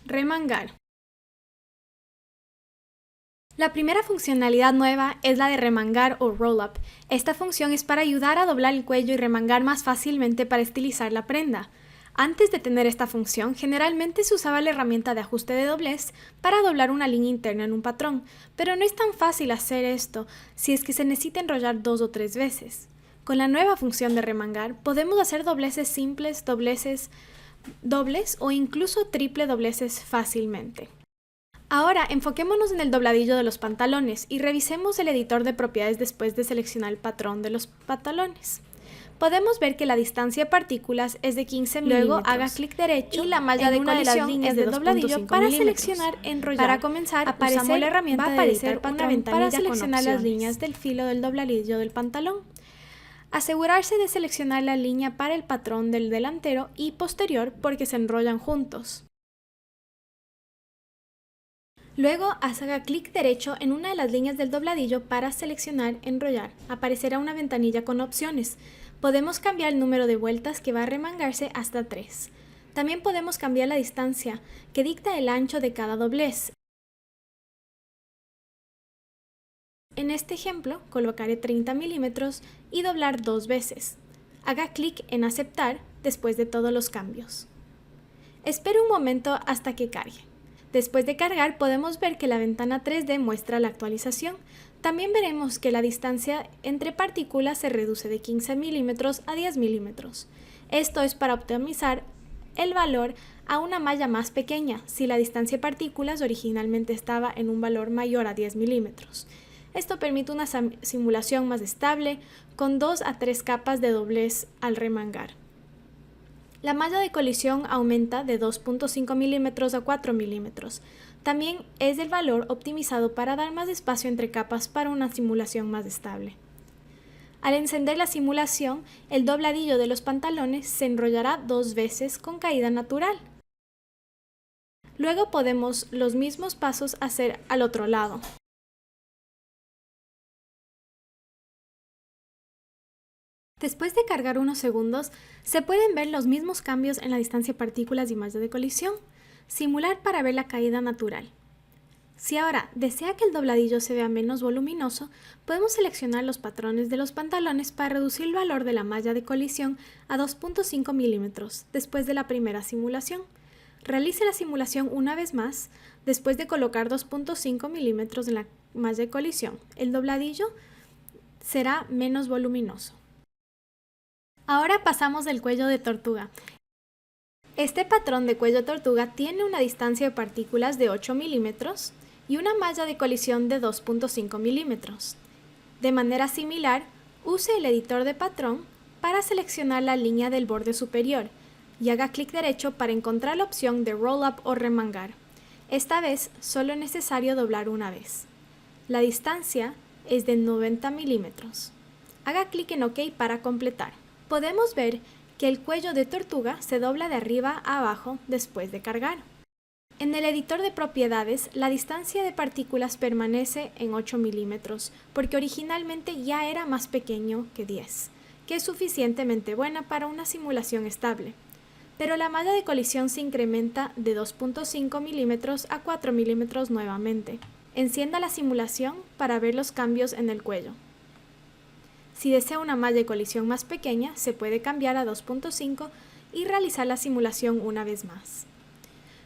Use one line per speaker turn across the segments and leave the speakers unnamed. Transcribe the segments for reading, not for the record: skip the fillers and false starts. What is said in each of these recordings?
Remangar. La primera funcionalidad nueva es la de remangar o roll-up. Esta función es para ayudar a doblar el cuello y remangar más fácilmente para estilizar la prenda. Antes de tener esta función, generalmente se usaba la herramienta de ajuste de doblez para doblar una línea interna en un patrón, pero no es tan fácil hacer esto si es que se necesita enrollar 2 o 3 veces. Con la nueva función de remangar, podemos hacer dobleces simples, dobleces dobles o incluso triple dobleces fácilmente. Ahora enfoquémonos en el dobladillo de los pantalones y revisemos el editor de propiedades después de seleccionar el patrón de los pantalones. Podemos ver que la distancia de partículas es de 15 milímetros. Luego haga clic derecho y la malla de colisión es de dobladillo para seleccionar enrollar. Para comenzar, usamos la herramienta de editar una ventanilla para seleccionar las líneas del filo del dobladillo del pantalón. Asegurarse de seleccionar la línea para el patrón del delantero y posterior porque se enrollan juntos. Luego haga clic derecho en una de las líneas del dobladillo para seleccionar enrollar. Aparecerá una ventanilla con opciones. Podemos cambiar el número de vueltas que va a remangarse hasta 3. También podemos cambiar la distancia que dicta el ancho de cada doblez. En este ejemplo, colocaré 30 milímetros y doblar 2 veces. Haga clic en aceptar después de todos los cambios. Espere un momento hasta que cargue. Después de cargar, podemos ver que la ventana 3D muestra la actualización. También veremos que la distancia entre partículas se reduce de 15 milímetros a 10 milímetros. Esto es para optimizar el valor a una malla más pequeña, si la distancia de partículas originalmente estaba en un valor mayor a 10 milímetros. Esto permite una simulación más estable, con 2 a 3 capas de doblez al remangar. La malla de colisión aumenta de 2.5 milímetros a 4 milímetros. También es el valor optimizado para dar más espacio entre capas para una simulación más estable. Al encender la simulación, el dobladillo de los pantalones se enrollará 2 veces con caída natural. Luego podemos los mismos pasos hacer al otro lado. Después de cargar unos segundos, se pueden ver los mismos cambios en la distancia de partículas y malla de colisión. Simular para ver la caída natural. Si ahora desea que el dobladillo se vea menos voluminoso, podemos seleccionar los patrones de los pantalones para reducir el valor de la malla de colisión a 2.5 milímetros después de la primera simulación. Realice la simulación una vez más después de colocar 2.5 milímetros en la malla de colisión. El dobladillo será menos voluminoso. Ahora pasamos del cuello de tortuga. Este patrón de cuello de tortuga tiene una distancia de partículas de 8 milímetros y una malla de colisión de 2.5 milímetros. De manera similar, use el editor de patrón para seleccionar la línea del borde superior y haga clic derecho para encontrar la opción de Roll Up o remangar. Esta vez solo es necesario doblar una vez. La distancia es de 90 milímetros. Haga clic en OK para completar. Podemos ver que el cuello de tortuga se dobla de arriba a abajo después de cargar. En el editor de propiedades, la distancia de partículas permanece en 8 milímetros, porque originalmente ya era más pequeño que 10, que es suficientemente buena para una simulación estable. Pero la malla de colisión se incrementa de 2.5 milímetros a 4 milímetros nuevamente. Encienda la simulación para ver los cambios en el cuello. Si desea una malla de colisión más pequeña, se puede cambiar a 2.5 y realizar la simulación una vez más.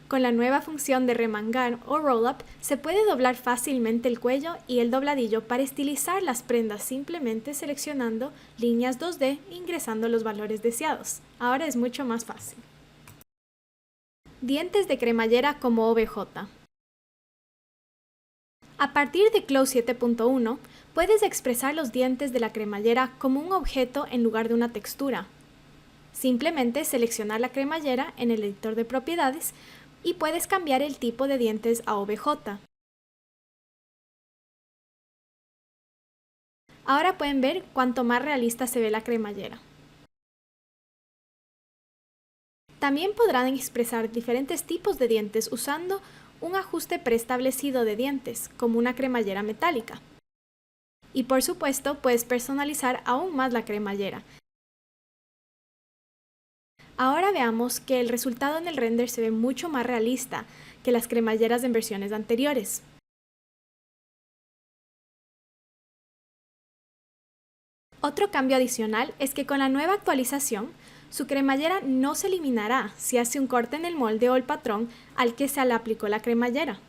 Con la nueva función de remangar o roll-up, se puede doblar fácilmente el cuello y el dobladillo para estilizar las prendas simplemente seleccionando líneas 2D e ingresando los valores deseados. Ahora es mucho más fácil. Dientes de cremallera como OBJ. A partir de Close 7.1, puedes expresar los dientes de la cremallera como un objeto en lugar de una textura. Simplemente seleccionar la cremallera en el editor de propiedades y puedes cambiar el tipo de dientes a OBJ. Ahora pueden ver cuánto más realista se ve la cremallera. También podrán expresar diferentes tipos de dientes usando un ajuste preestablecido de dientes, como una cremallera metálica. Y por supuesto, puedes personalizar aún más la cremallera. Ahora veamos que el resultado en el render se ve mucho más realista, que las cremalleras en versiones anteriores. Otro cambio adicional es que con la nueva actualización, su cremallera no se eliminará si hace un corte en el molde o el patrón al que se le aplicó la cremallera.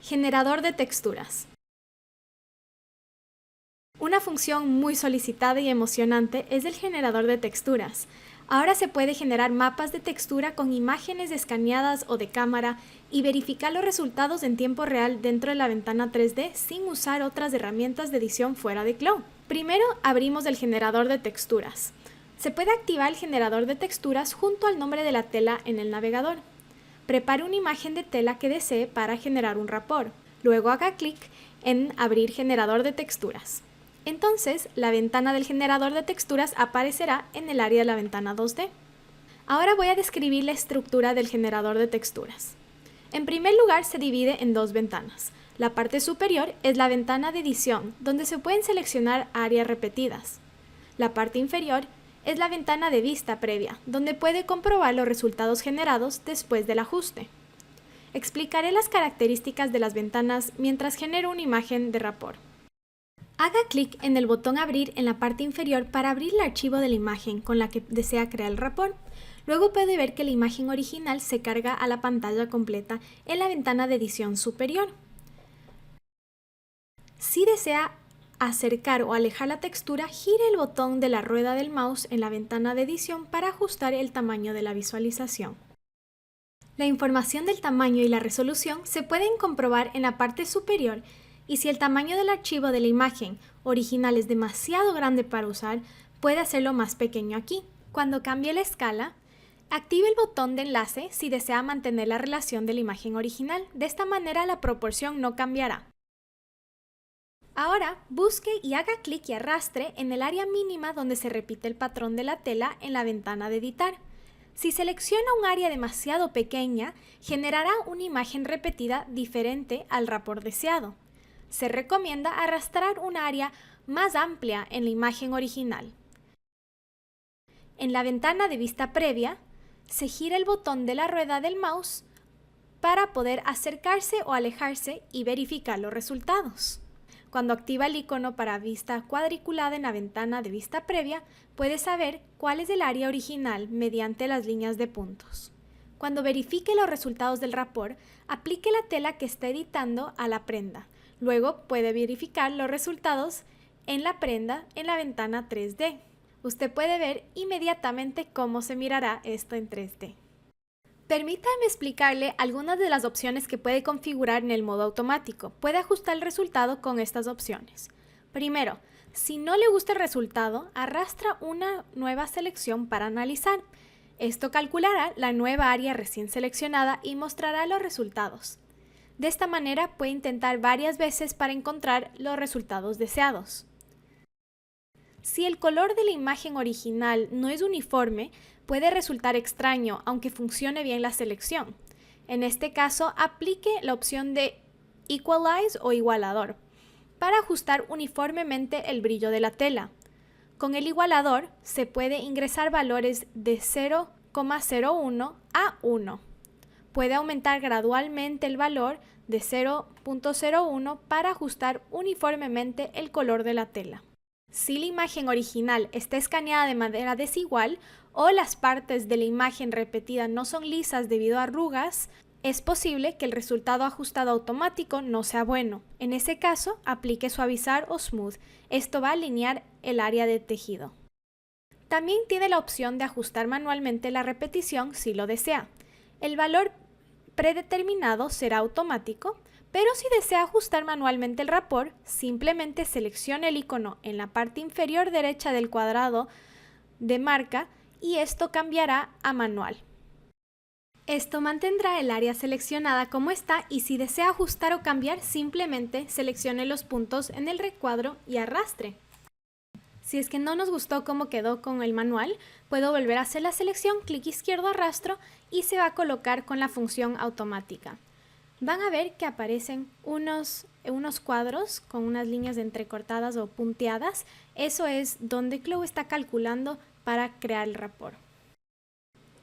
Generador de texturas. Una función muy solicitada y emocionante es el generador de texturas. Ahora se puede generar mapas de textura con imágenes escaneadas o de cámara y verificar los resultados en tiempo real dentro de la ventana 3D sin usar otras herramientas de edición fuera de Clow. Primero abrimos el generador de texturas. Se puede activar el generador de texturas junto al nombre de la tela en el navegador. Prepare una imagen de tela que desee para generar un rapport. Luego haga clic en Abrir generador de texturas. Entonces, la ventana del generador de texturas aparecerá en el área de la ventana 2D. Ahora voy a describir la estructura del generador de texturas. En primer lugar, se divide en dos ventanas. La parte superior es la ventana de edición, donde se pueden seleccionar áreas repetidas. La parte inferior es la ventana de vista previa, donde puede comprobar los resultados generados después del ajuste. Explicaré las características de las ventanas mientras genero una imagen de rapport. Haga clic en el botón Abrir en la parte inferior para abrir el archivo de la imagen con la que desea crear el rapport. Luego puede ver que la imagen original se carga a la pantalla completa en la ventana de edición superior. Si desea acercar o alejar la textura, gire el botón de la rueda del mouse en la ventana de edición para ajustar el tamaño de la visualización. La información del tamaño y la resolución se pueden comprobar en la parte superior, y si el tamaño del archivo de la imagen original es demasiado grande para usar, puede hacerlo más pequeño aquí. Cuando cambie la escala, active el botón de enlace si desea mantener la relación de la imagen original. De esta manera la proporción no cambiará. Ahora, busque y haga clic y arrastre en el área mínima donde se repite el patrón de la tela en la ventana de editar. Si selecciona un área demasiado pequeña, generará una imagen repetida diferente al rapport deseado. Se recomienda arrastrar un área más amplia en la imagen original. En la ventana de vista previa, se gira el botón de la rueda del mouse para poder acercarse o alejarse y verificar los resultados. Cuando activa el icono para vista cuadriculada en la ventana de vista previa, puede saber cuál es el área original mediante las líneas de puntos. Cuando verifique los resultados del rapport, aplique la tela que está editando a la prenda. Luego puede verificar los resultados en la prenda en la ventana 3D. Usted puede ver inmediatamente cómo se mirará esto en 3D. Permítame explicarle algunas de las opciones que puede configurar en el modo automático. Puede ajustar el resultado con estas opciones. Primero, si no le gusta el resultado, arrastra una nueva selección para analizar. Esto calculará la nueva área recién seleccionada y mostrará los resultados. De esta manera puede intentar varias veces para encontrar los resultados deseados. Si el color de la imagen original no es uniforme, puede resultar extraño, aunque funcione bien la selección. En este caso, aplique la opción de Equalize o igualador para ajustar uniformemente el brillo de la tela. Con el igualador se puede ingresar valores de 0,01 a 1. Puede aumentar gradualmente el valor de 0,01 para ajustar uniformemente el color de la tela. Si la imagen original está escaneada de manera desigual o las partes de la imagen repetida no son lisas debido a arrugas, es posible que el resultado ajustado automático no sea bueno. En ese caso, aplique suavizar o smooth. Esto va a alinear el área de tejido. También tiene la opción de ajustar manualmente la repetición si lo desea. El valor predeterminado será automático, pero si desea ajustar manualmente el rapport, simplemente seleccione el icono en la parte inferior derecha del cuadrado de marca y esto cambiará a manual. Esto mantendrá el área seleccionada como está y si desea ajustar o cambiar, simplemente seleccione los puntos en el recuadro y arrastre. Si es que no nos gustó cómo quedó con el manual, puedo volver a hacer la selección, clic izquierdo arrastro y se va a colocar con la función automática. Van a ver que aparecen unos cuadros con unas líneas entrecortadas o punteadas. Eso es donde Clow está calculando para crear el rapport.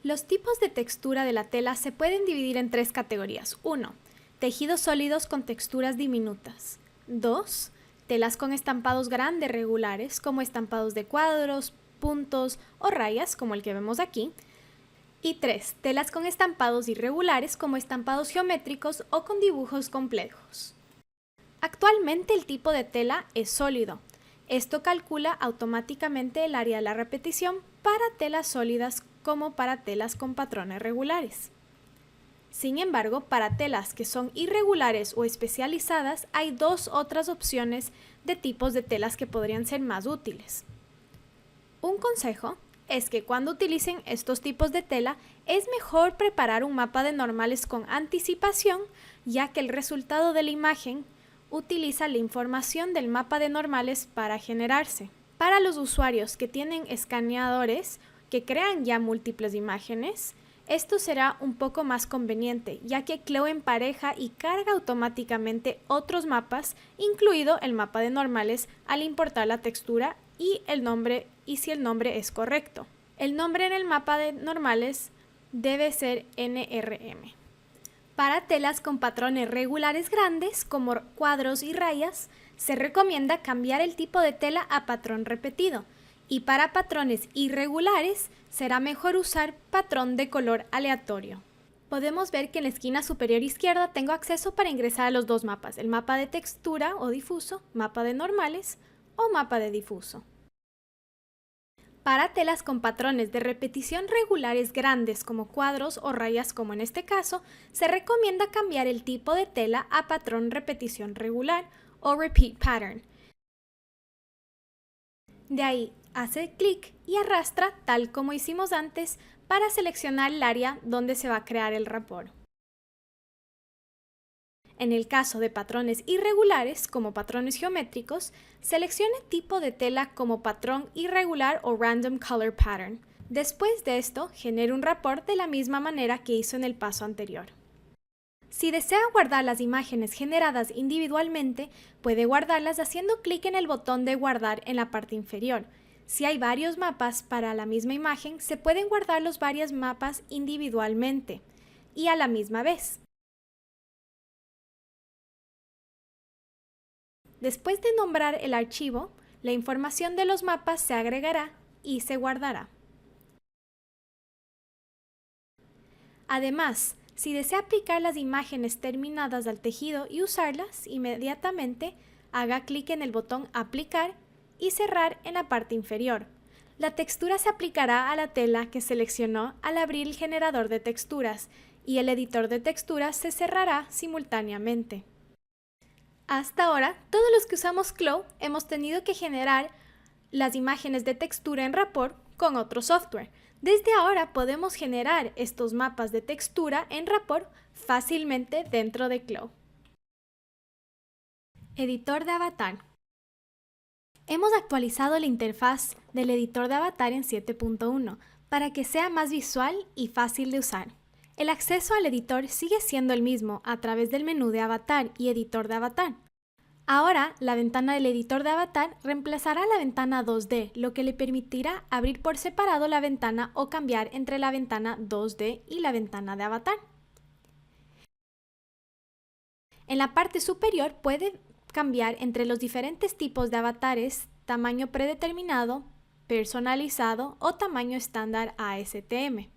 Los tipos de textura de la tela se pueden dividir en 3 categorías. 1. Tejidos sólidos con texturas diminutas. 2. Telas con estampados grandes regulares, como estampados de cuadros, puntos o rayas, como el que vemos aquí. Y 3. Telas con estampados irregulares, como estampados geométricos o con dibujos complejos. Actualmente el tipo de tela es sólido. Esto calcula automáticamente el área de la repetición para telas sólidas como para telas con patrones regulares. Sin embargo, para telas que son irregulares o especializadas, hay 2 otras opciones de tipos de telas que podrían ser más útiles. Un consejo es que cuando utilicen estos tipos de tela, es mejor preparar un mapa de normales con anticipación, ya que el resultado de la imagen utiliza la información del mapa de normales para generarse. Para los usuarios que tienen escaneadores que crean ya múltiples imágenes, esto será un poco más conveniente, ya que Cleo empareja y carga automáticamente otros mapas, incluido el mapa de normales, al importar la textura y el nombre, y si el nombre es correcto. El nombre en el mapa de normales debe ser NRM. Para telas con patrones regulares grandes, como cuadros y rayas, se recomienda cambiar el tipo de tela a patrón repetido, y para patrones irregulares será mejor usar patrón de color aleatorio. Podemos ver que en la esquina superior izquierda tengo acceso para ingresar a los 2 mapas, el mapa de textura o difuso, mapa de normales o mapa de difuso. Para telas con patrones de repetición regulares grandes como cuadros o rayas como en este caso, se recomienda cambiar el tipo de tela a patrón repetición regular o repeat pattern. De ahí hace clic y arrastra tal como hicimos antes para seleccionar el área donde se va a crear el rapport. En el caso de patrones irregulares, como patrones geométricos, seleccione tipo de tela como patrón irregular o random color pattern. Después de esto, genere un rapport de la misma manera que hizo en el paso anterior. Si desea guardar las imágenes generadas individualmente, puede guardarlas haciendo clic en el botón de guardar en la parte inferior. Si hay varios mapas para la misma imagen, se pueden guardar los varios mapas individualmente y a la misma vez. Después de nombrar el archivo, la información de los mapas se agregará y se guardará. Además, si desea aplicar las imágenes terminadas al tejido y usarlas inmediatamente, haga clic en el botón Aplicar y cerrar en la parte inferior. La textura se aplicará a la tela que seleccionó al abrir el generador de texturas y el editor de texturas se cerrará simultáneamente. Hasta ahora, todos los que usamos Clo hemos tenido que generar las imágenes de textura en rapport con otro software. Desde ahora podemos generar estos mapas de textura en rapport fácilmente dentro de Clo. Editor de avatar. Hemos actualizado la interfaz del editor de avatar en 7.1 para que sea más visual y fácil de usar. El acceso al editor sigue siendo el mismo a través del menú de avatar y editor de avatar. Ahora, la ventana del editor de avatar reemplazará la ventana 2D, lo que le permitirá abrir por separado la ventana o cambiar entre la ventana 2D y la ventana de avatar. En la parte superior puede cambiar entre los diferentes tipos de avatares, tamaño predeterminado, personalizado o tamaño estándar ASTM.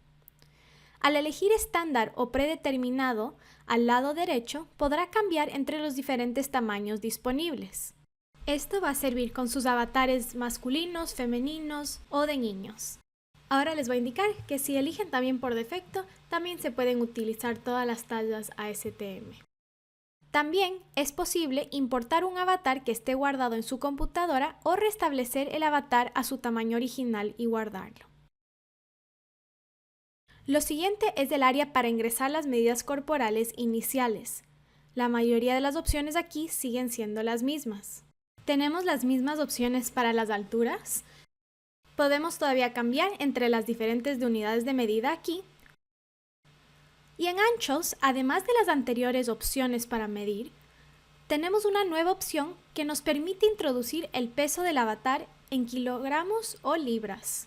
Al elegir estándar o predeterminado, al lado derecho podrá cambiar entre los diferentes tamaños disponibles. Esto va a servir con sus avatares masculinos, femeninos o de niños. Ahora les voy a indicar que si eligen también por defecto, también se pueden utilizar todas las tallas ASTM. También es posible importar un avatar que esté guardado en su computadora o restablecer el avatar a su tamaño original y guardarlo. Lo siguiente es el área para ingresar las medidas corporales iniciales. La mayoría de las opciones aquí siguen siendo las mismas. Tenemos las mismas opciones para las alturas. Podemos todavía cambiar entre las diferentes unidades de medida aquí. Y en anchos, además de las anteriores opciones para medir, tenemos una nueva opción que nos permite introducir el peso del avatar en kilogramos o libras.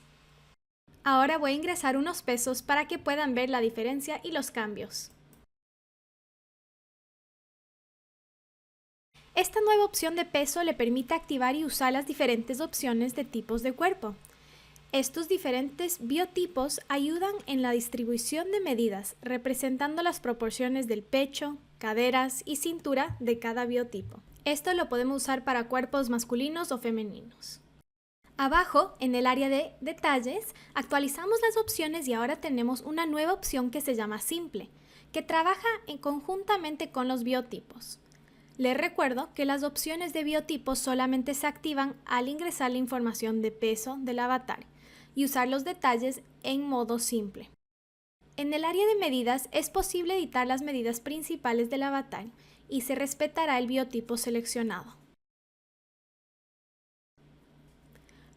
Ahora voy a ingresar unos pesos para que puedan ver la diferencia y los cambios. Esta nueva opción de peso le permite activar y usar las diferentes opciones de tipos de cuerpo. Estos diferentes biotipos ayudan en la distribución de medidas, representando las proporciones del pecho, caderas y cintura de cada biotipo. Esto lo podemos usar para cuerpos masculinos o femeninos. Abajo, en el área de detalles, actualizamos las opciones y ahora tenemos una nueva opción que se llama Simple, que trabaja conjuntamente con los biotipos. Les recuerdo que las opciones de biotipos solamente se activan al ingresar la información de peso del avatar y usar los detalles en modo simple. En el área de medidas es posible editar las medidas principales del avatar y se respetará el biotipo seleccionado.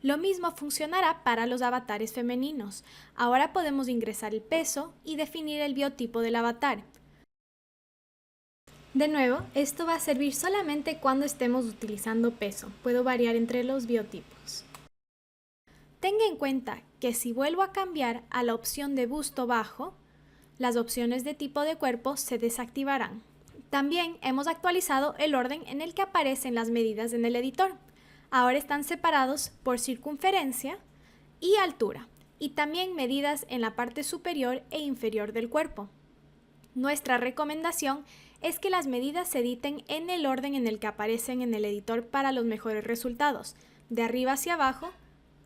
Lo mismo funcionará para los avatares femeninos. Ahora podemos ingresar el peso y definir el biotipo del avatar. De nuevo, esto va a servir solamente cuando estemos utilizando peso. Puedo variar entre los biotipos. Tenga en cuenta que si vuelvo a cambiar a la opción de busto bajo, las opciones de tipo de cuerpo se desactivarán. También hemos actualizado el orden en el que aparecen las medidas en el editor. Ahora están separados por circunferencia y altura, y también medidas en la parte superior e inferior del cuerpo. Nuestra recomendación es que las medidas se editen en el orden en el que aparecen en el editor para los mejores resultados, de arriba hacia abajo,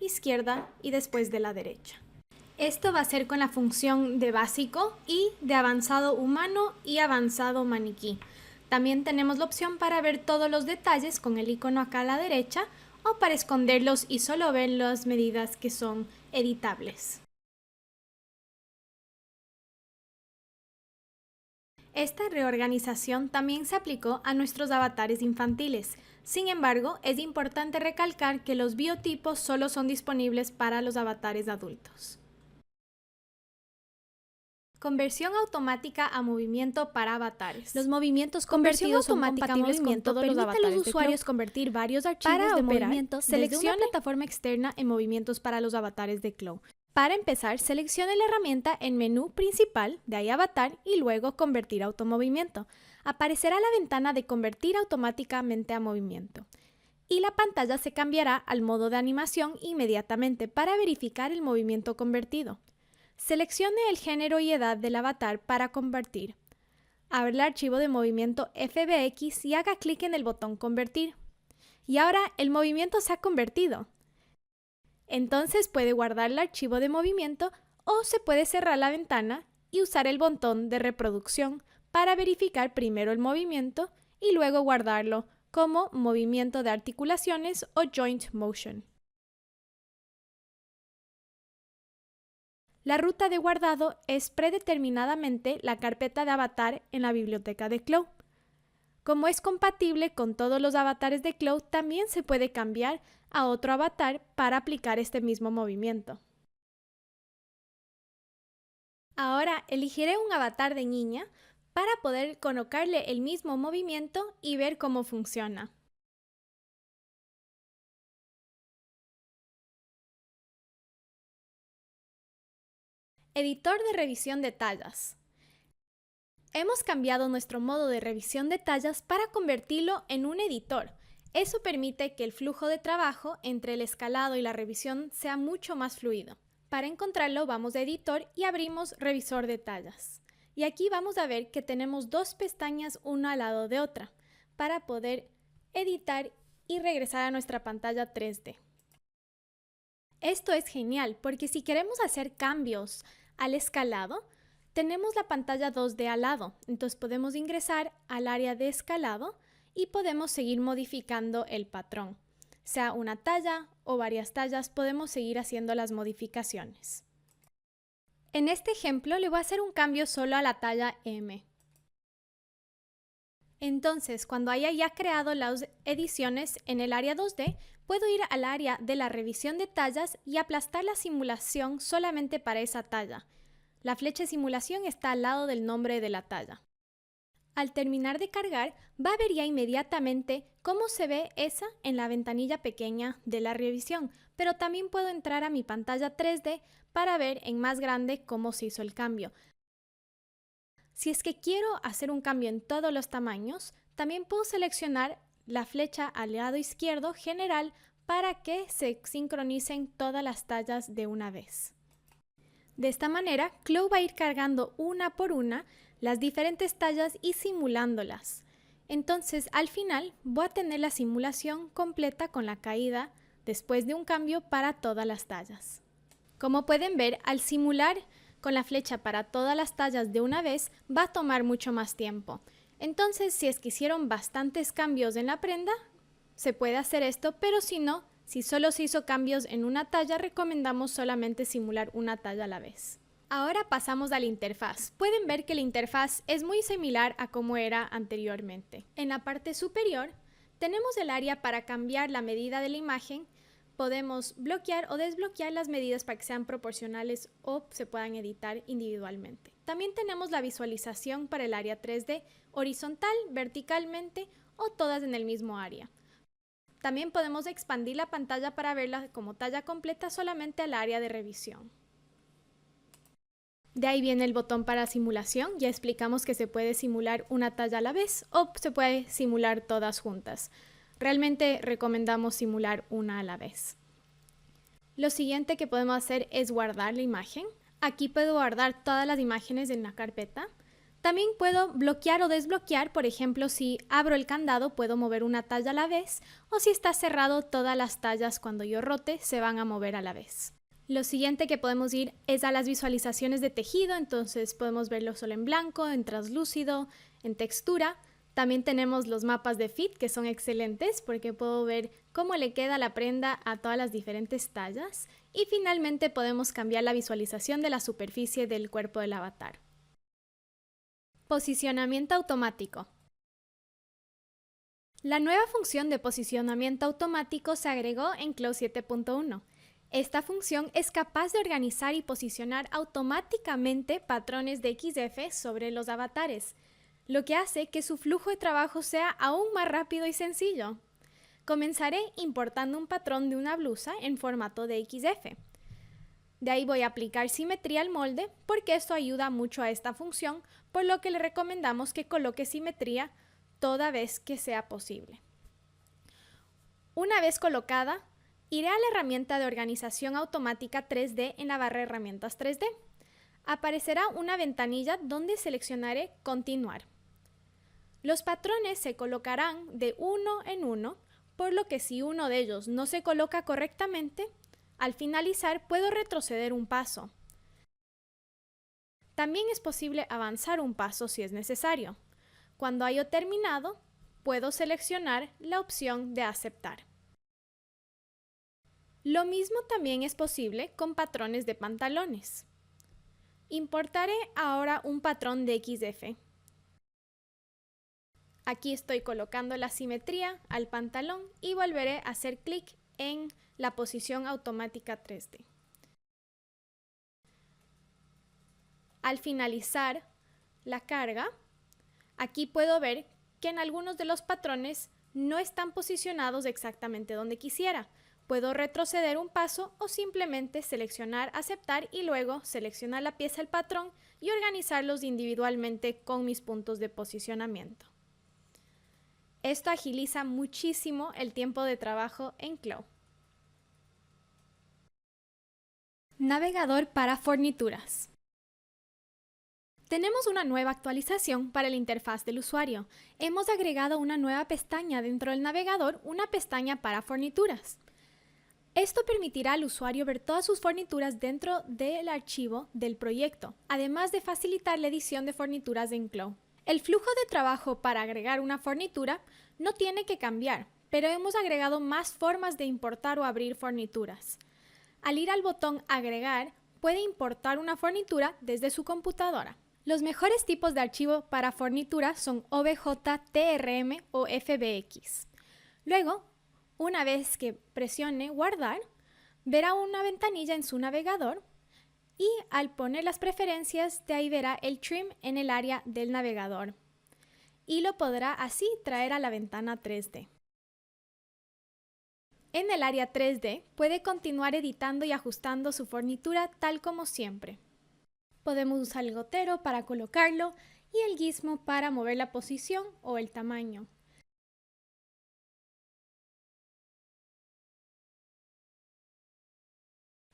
izquierda y después de la derecha. Esto va a ser con la función de básico y de avanzado humano y avanzado maniquí. También tenemos la opción para ver todos los detalles con el icono acá a la derecha o para esconderlos y solo ver las medidas que son editables. Esta reorganización también se aplicó a nuestros avatares infantiles. Sin embargo, es importante recalcar que los biotipos solo son disponibles para los avatares adultos. Conversión automática a movimiento para avatares. Los movimientos convertidos son compatibles con todos los avatares. Permite a los usuarios convertir varios archivos de movimiento. Seleccione la plataforma externa en movimientos para los avatares de Clow. Para empezar, seleccione la herramienta en menú principal, de ahí avatar y luego convertir a automovimiento. Aparecerá la ventana de convertir automáticamente a movimiento. Y la pantalla se cambiará al modo de animación inmediatamente para verificar el movimiento convertido. Seleccione el género y edad del avatar para convertir. Abre el archivo de movimiento FBX y haga clic en el botón convertir. Y ahora el movimiento se ha convertido. Entonces puede guardar el archivo de movimiento o se puede cerrar la ventana y usar el botón de reproducción para verificar primero el movimiento y luego guardarlo como movimiento de articulaciones o joint motion. La ruta de guardado es predeterminadamente la carpeta de avatar en la biblioteca de Clow. Como es compatible con todos los avatares de Clow, también se puede cambiar a otro avatar para aplicar este mismo movimiento. Ahora elegiré un avatar de niña para poder colocarle el mismo movimiento y ver cómo funciona. Editor de revisión de tallas. Hemos cambiado nuestro modo de revisión de tallas para convertirlo en un editor. Eso permite que el flujo de trabajo entre el escalado y la revisión sea mucho más fluido. Para encontrarlo vamos a editor y abrimos revisor de tallas. Y aquí vamos a ver que tenemos dos pestañas una al lado de otra para poder editar y regresar a nuestra pantalla 3D. Esto es genial porque si queremos hacer cambios al escalado, tenemos la pantalla 2D al lado, entonces podemos ingresar al área de escalado y podemos seguir modificando el patrón. Sea una talla o varias tallas, podemos seguir haciendo las modificaciones. En este ejemplo le voy a hacer un cambio solo a la talla M. Entonces, cuando haya ya creado las ediciones en el área 2D, puedo ir al área de la revisión de tallas y aplastar la simulación solamente para esa talla. La flecha de simulación está al lado del nombre de la talla. Al terminar de cargar, va a ver ya inmediatamente cómo se ve esa en la ventanilla pequeña de la revisión, pero también puedo entrar a mi pantalla 3D para ver en más grande cómo se hizo el cambio. Si es que quiero hacer un cambio en todos los tamaños, también puedo seleccionar la flecha al lado izquierdo general para que se sincronicen todas las tallas de una vez. De esta manera, Clo va a ir cargando una por una las diferentes tallas y simulándolas. Entonces, al final, voy a tener la simulación completa con la caída después de un cambio para todas las tallas. Como pueden ver, al simular con la flecha para todas las tallas de una vez, va a tomar mucho más tiempo. Entonces, si es que hicieron bastantes cambios en la prenda, se puede hacer esto, pero si no, si solo se hizo cambios en una talla, recomendamos solamente simular una talla a la vez. Ahora pasamos a la interfaz. Pueden ver que la interfaz es muy similar a como era anteriormente. En la parte superior tenemos el área para cambiar la medida de la imagen. Podemos bloquear o desbloquear las medidas para que sean proporcionales o se puedan editar individualmente. También tenemos la visualización para el área 3D, horizontal, verticalmente o todas en el mismo área. También podemos expandir la pantalla para verla como talla completa solamente al área de revisión. De ahí viene el botón para simulación. Ya explicamos que se puede simular una talla a la vez o se puede simular todas juntas. Realmente recomendamos simular una a la vez. Lo siguiente que podemos hacer es guardar la imagen. Aquí puedo guardar todas las imágenes en la carpeta. También puedo bloquear o desbloquear, por ejemplo, si abro el candado puedo mover una talla a la vez o si está cerrado todas las tallas cuando yo rote se van a mover a la vez. Lo siguiente que podemos ir es a las visualizaciones de tejido, entonces podemos verlo solo en blanco, en translúcido, en textura. También tenemos los mapas de fit que son excelentes porque puedo ver cómo le queda la prenda a todas las diferentes tallas. Y finalmente podemos cambiar la visualización de la superficie del cuerpo del avatar. Posicionamiento automático. La nueva función de posicionamiento automático se agregó en Clo 7.1. Esta función es capaz de organizar y posicionar automáticamente patrones de XF sobre los avatares, lo que hace que su flujo de trabajo sea aún más rápido y sencillo. Comenzaré importando un patrón de una blusa en formato de XF. De ahí voy a aplicar simetría al molde porque esto ayuda mucho a esta función, por lo que le recomendamos que coloque simetría toda vez que sea posible. Una vez colocada, iré a la herramienta de organización automática 3D en la barra de herramientas 3D. Aparecerá una ventanilla donde seleccionaré Continuar. Los patrones se colocarán de uno en uno, por lo que si uno de ellos no se coloca correctamente, al finalizar puedo retroceder un paso. También es posible avanzar un paso si es necesario. Cuando haya terminado, puedo seleccionar la opción de Aceptar. Lo mismo también es posible con patrones de pantalones. Importaré ahora un patrón de XF. Aquí estoy colocando la simetría al pantalón y volveré a hacer clic en la posición automática 3D. Al finalizar la carga, aquí puedo ver que en algunos de los patrones no están posicionados exactamente donde quisiera. Puedo retroceder un paso o simplemente seleccionar Aceptar y luego seleccionar la pieza del patrón y organizarlos individualmente con mis puntos de posicionamiento. Esto agiliza muchísimo el tiempo de trabajo en Clo. Navegador para fornituras. Tenemos una nueva actualización para la interfaz del usuario. Hemos agregado una nueva pestaña dentro del navegador, una pestaña para fornituras. Esto permitirá al usuario ver todas sus fornituras dentro del archivo del proyecto, además de facilitar la edición de fornituras en Clo. El flujo de trabajo para agregar una fornitura no tiene que cambiar, pero hemos agregado más formas de importar o abrir fornituras. Al ir al botón Agregar, puede importar una fornitura desde su computadora. Los mejores tipos de archivo para fornitura son OBJ, TRM o FBX. Luego, una vez que presione Guardar, verá una ventanilla en su navegador y al poner las preferencias, de ahí verá el trim en el área del navegador. y lo podrá así traer a la ventana 3D. En el área 3D puede continuar editando y ajustando su fornitura tal como siempre. Podemos usar el gotero para colocarlo y el gizmo para mover la posición o el tamaño.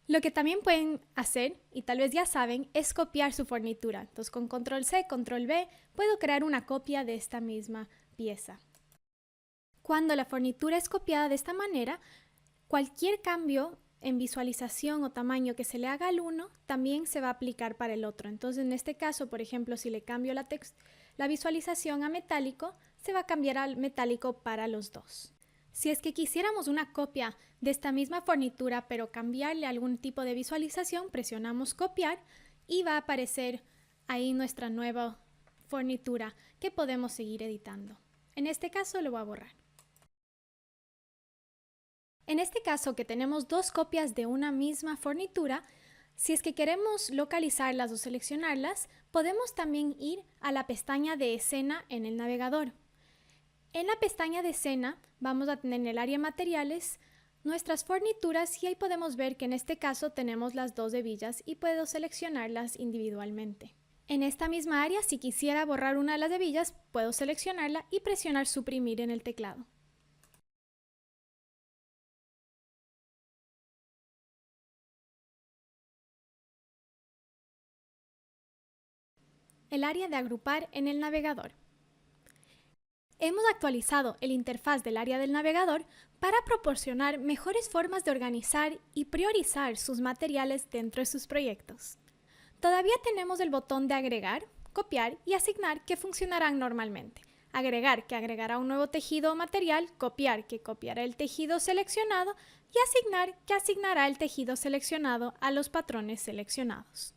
Lo que también pueden hacer, y tal vez ya saben, es copiar su fornitura. Entonces con control C, control V, puedo crear una copia de esta misma pieza. Cuando la fornitura es copiada de esta manera, cualquier cambio en visualización o tamaño que se le haga al uno, también se va a aplicar para el otro. Entonces en este caso, por ejemplo, si le cambio la visualización a metálico, se va a cambiar al metálico para los dos. Si es que quisiéramos una copia de esta misma fornitura, pero cambiarle algún tipo de visualización, presionamos copiar y va a aparecer ahí nuestra nueva fornitura que podemos seguir editando. En este caso lo voy a borrar. En este caso que tenemos dos copias de una misma fornitura, si es que queremos localizarlas o seleccionarlas, podemos también ir a la pestaña de escena en el navegador. En la pestaña de escena vamos a tener en el área materiales nuestras fornituras y ahí podemos ver que en este caso tenemos las dos hebillas y puedo seleccionarlas individualmente. En esta misma área, si quisiera borrar una de las hebillas, puedo seleccionarla y presionar suprimir en el teclado. El área de agrupar en el navegador. Hemos actualizado el interfaz del área del navegador para proporcionar mejores formas de organizar y priorizar sus materiales dentro de sus proyectos. Todavía tenemos el botón de agregar, copiar y asignar que funcionarán normalmente. Agregar, que agregará un nuevo tejido o material, copiar, que copiará el tejido seleccionado y asignar, que asignará el tejido seleccionado a los patrones seleccionados.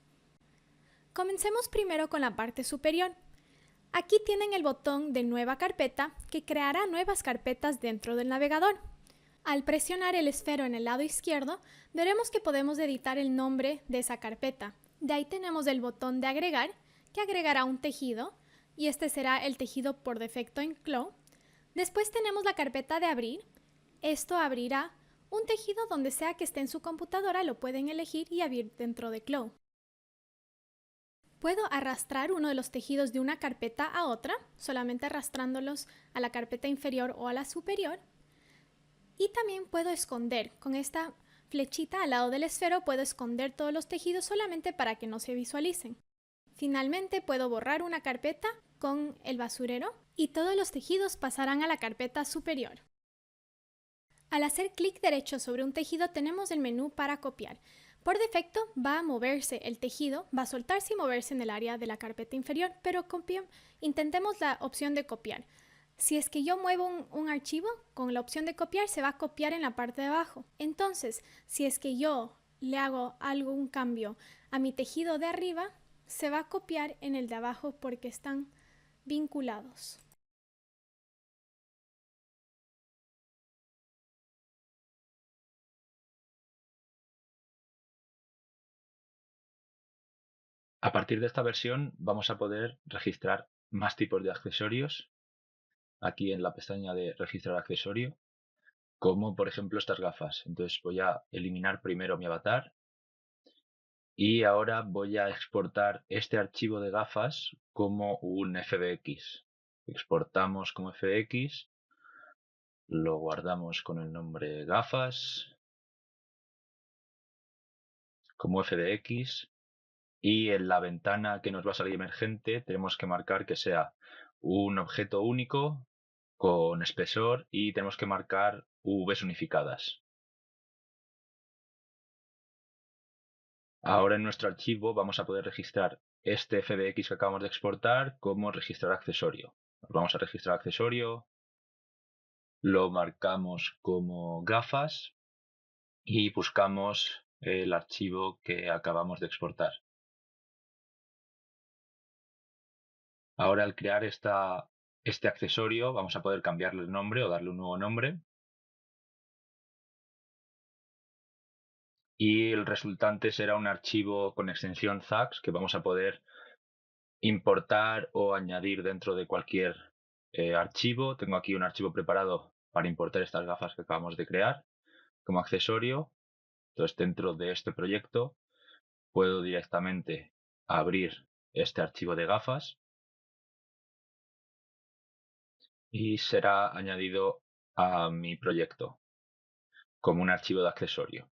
Comencemos primero con la parte superior. Aquí tienen el botón de Nueva carpeta que creará nuevas carpetas dentro del navegador. Al presionar el esfero en el lado izquierdo, veremos que podemos editar el nombre de esa carpeta. De ahí tenemos el botón de agregar, que agregará un tejido, y este será el tejido por defecto en Clow. Después tenemos la carpeta de abrir. Esto abrirá un tejido donde sea que esté en su computadora, lo pueden elegir y abrir dentro de Clow. Puedo arrastrar uno de los tejidos de una carpeta a otra, solamente arrastrándolos a la carpeta inferior o a la superior. Y también puedo esconder. Con esta flechita al lado del esfero puedo esconder todos los tejidos solamente para que no se visualicen. Finalmente puedo borrar una carpeta con el basurero y todos los tejidos pasarán a la carpeta superior. Al hacer clic derecho sobre un tejido tenemos el menú para copiar. Por defecto va a moverse el tejido, va a soltarse y moverse en el área de la carpeta inferior, pero intentemos la opción de copiar. Si es que yo muevo un archivo, con la opción de copiar se va a copiar en la parte de abajo. Entonces, si es que yo le hago algún cambio a mi tejido de arriba, se va a copiar en el de abajo porque están vinculados.
A partir de esta versión vamos a poder registrar más tipos de accesorios aquí en la pestaña de registrar accesorio, como por ejemplo estas gafas. Entonces voy a eliminar primero mi avatar y ahora voy a exportar este archivo de gafas como un FBX. Exportamos como FBX, lo guardamos con el nombre gafas como FBX. Y en la ventana que nos va a salir emergente tenemos que marcar que sea un objeto único con espesor y tenemos que marcar UVs unificadas. Ahora en nuestro archivo vamos a poder registrar este FBX que acabamos de exportar como registrar accesorio. Vamos a registrar accesorio, lo marcamos como gafas y buscamos el archivo que acabamos de exportar. Ahora al crear este accesorio vamos a poder cambiarle el nombre o darle un nuevo nombre. Y el resultante será un archivo con extensión ZAX que vamos a poder importar o añadir dentro de cualquier archivo, tengo aquí un archivo preparado para importar estas gafas que acabamos de crear como accesorio. Entonces, dentro de este proyecto puedo directamente abrir este archivo de gafas y será añadido a mi proyecto como un archivo de accesorio.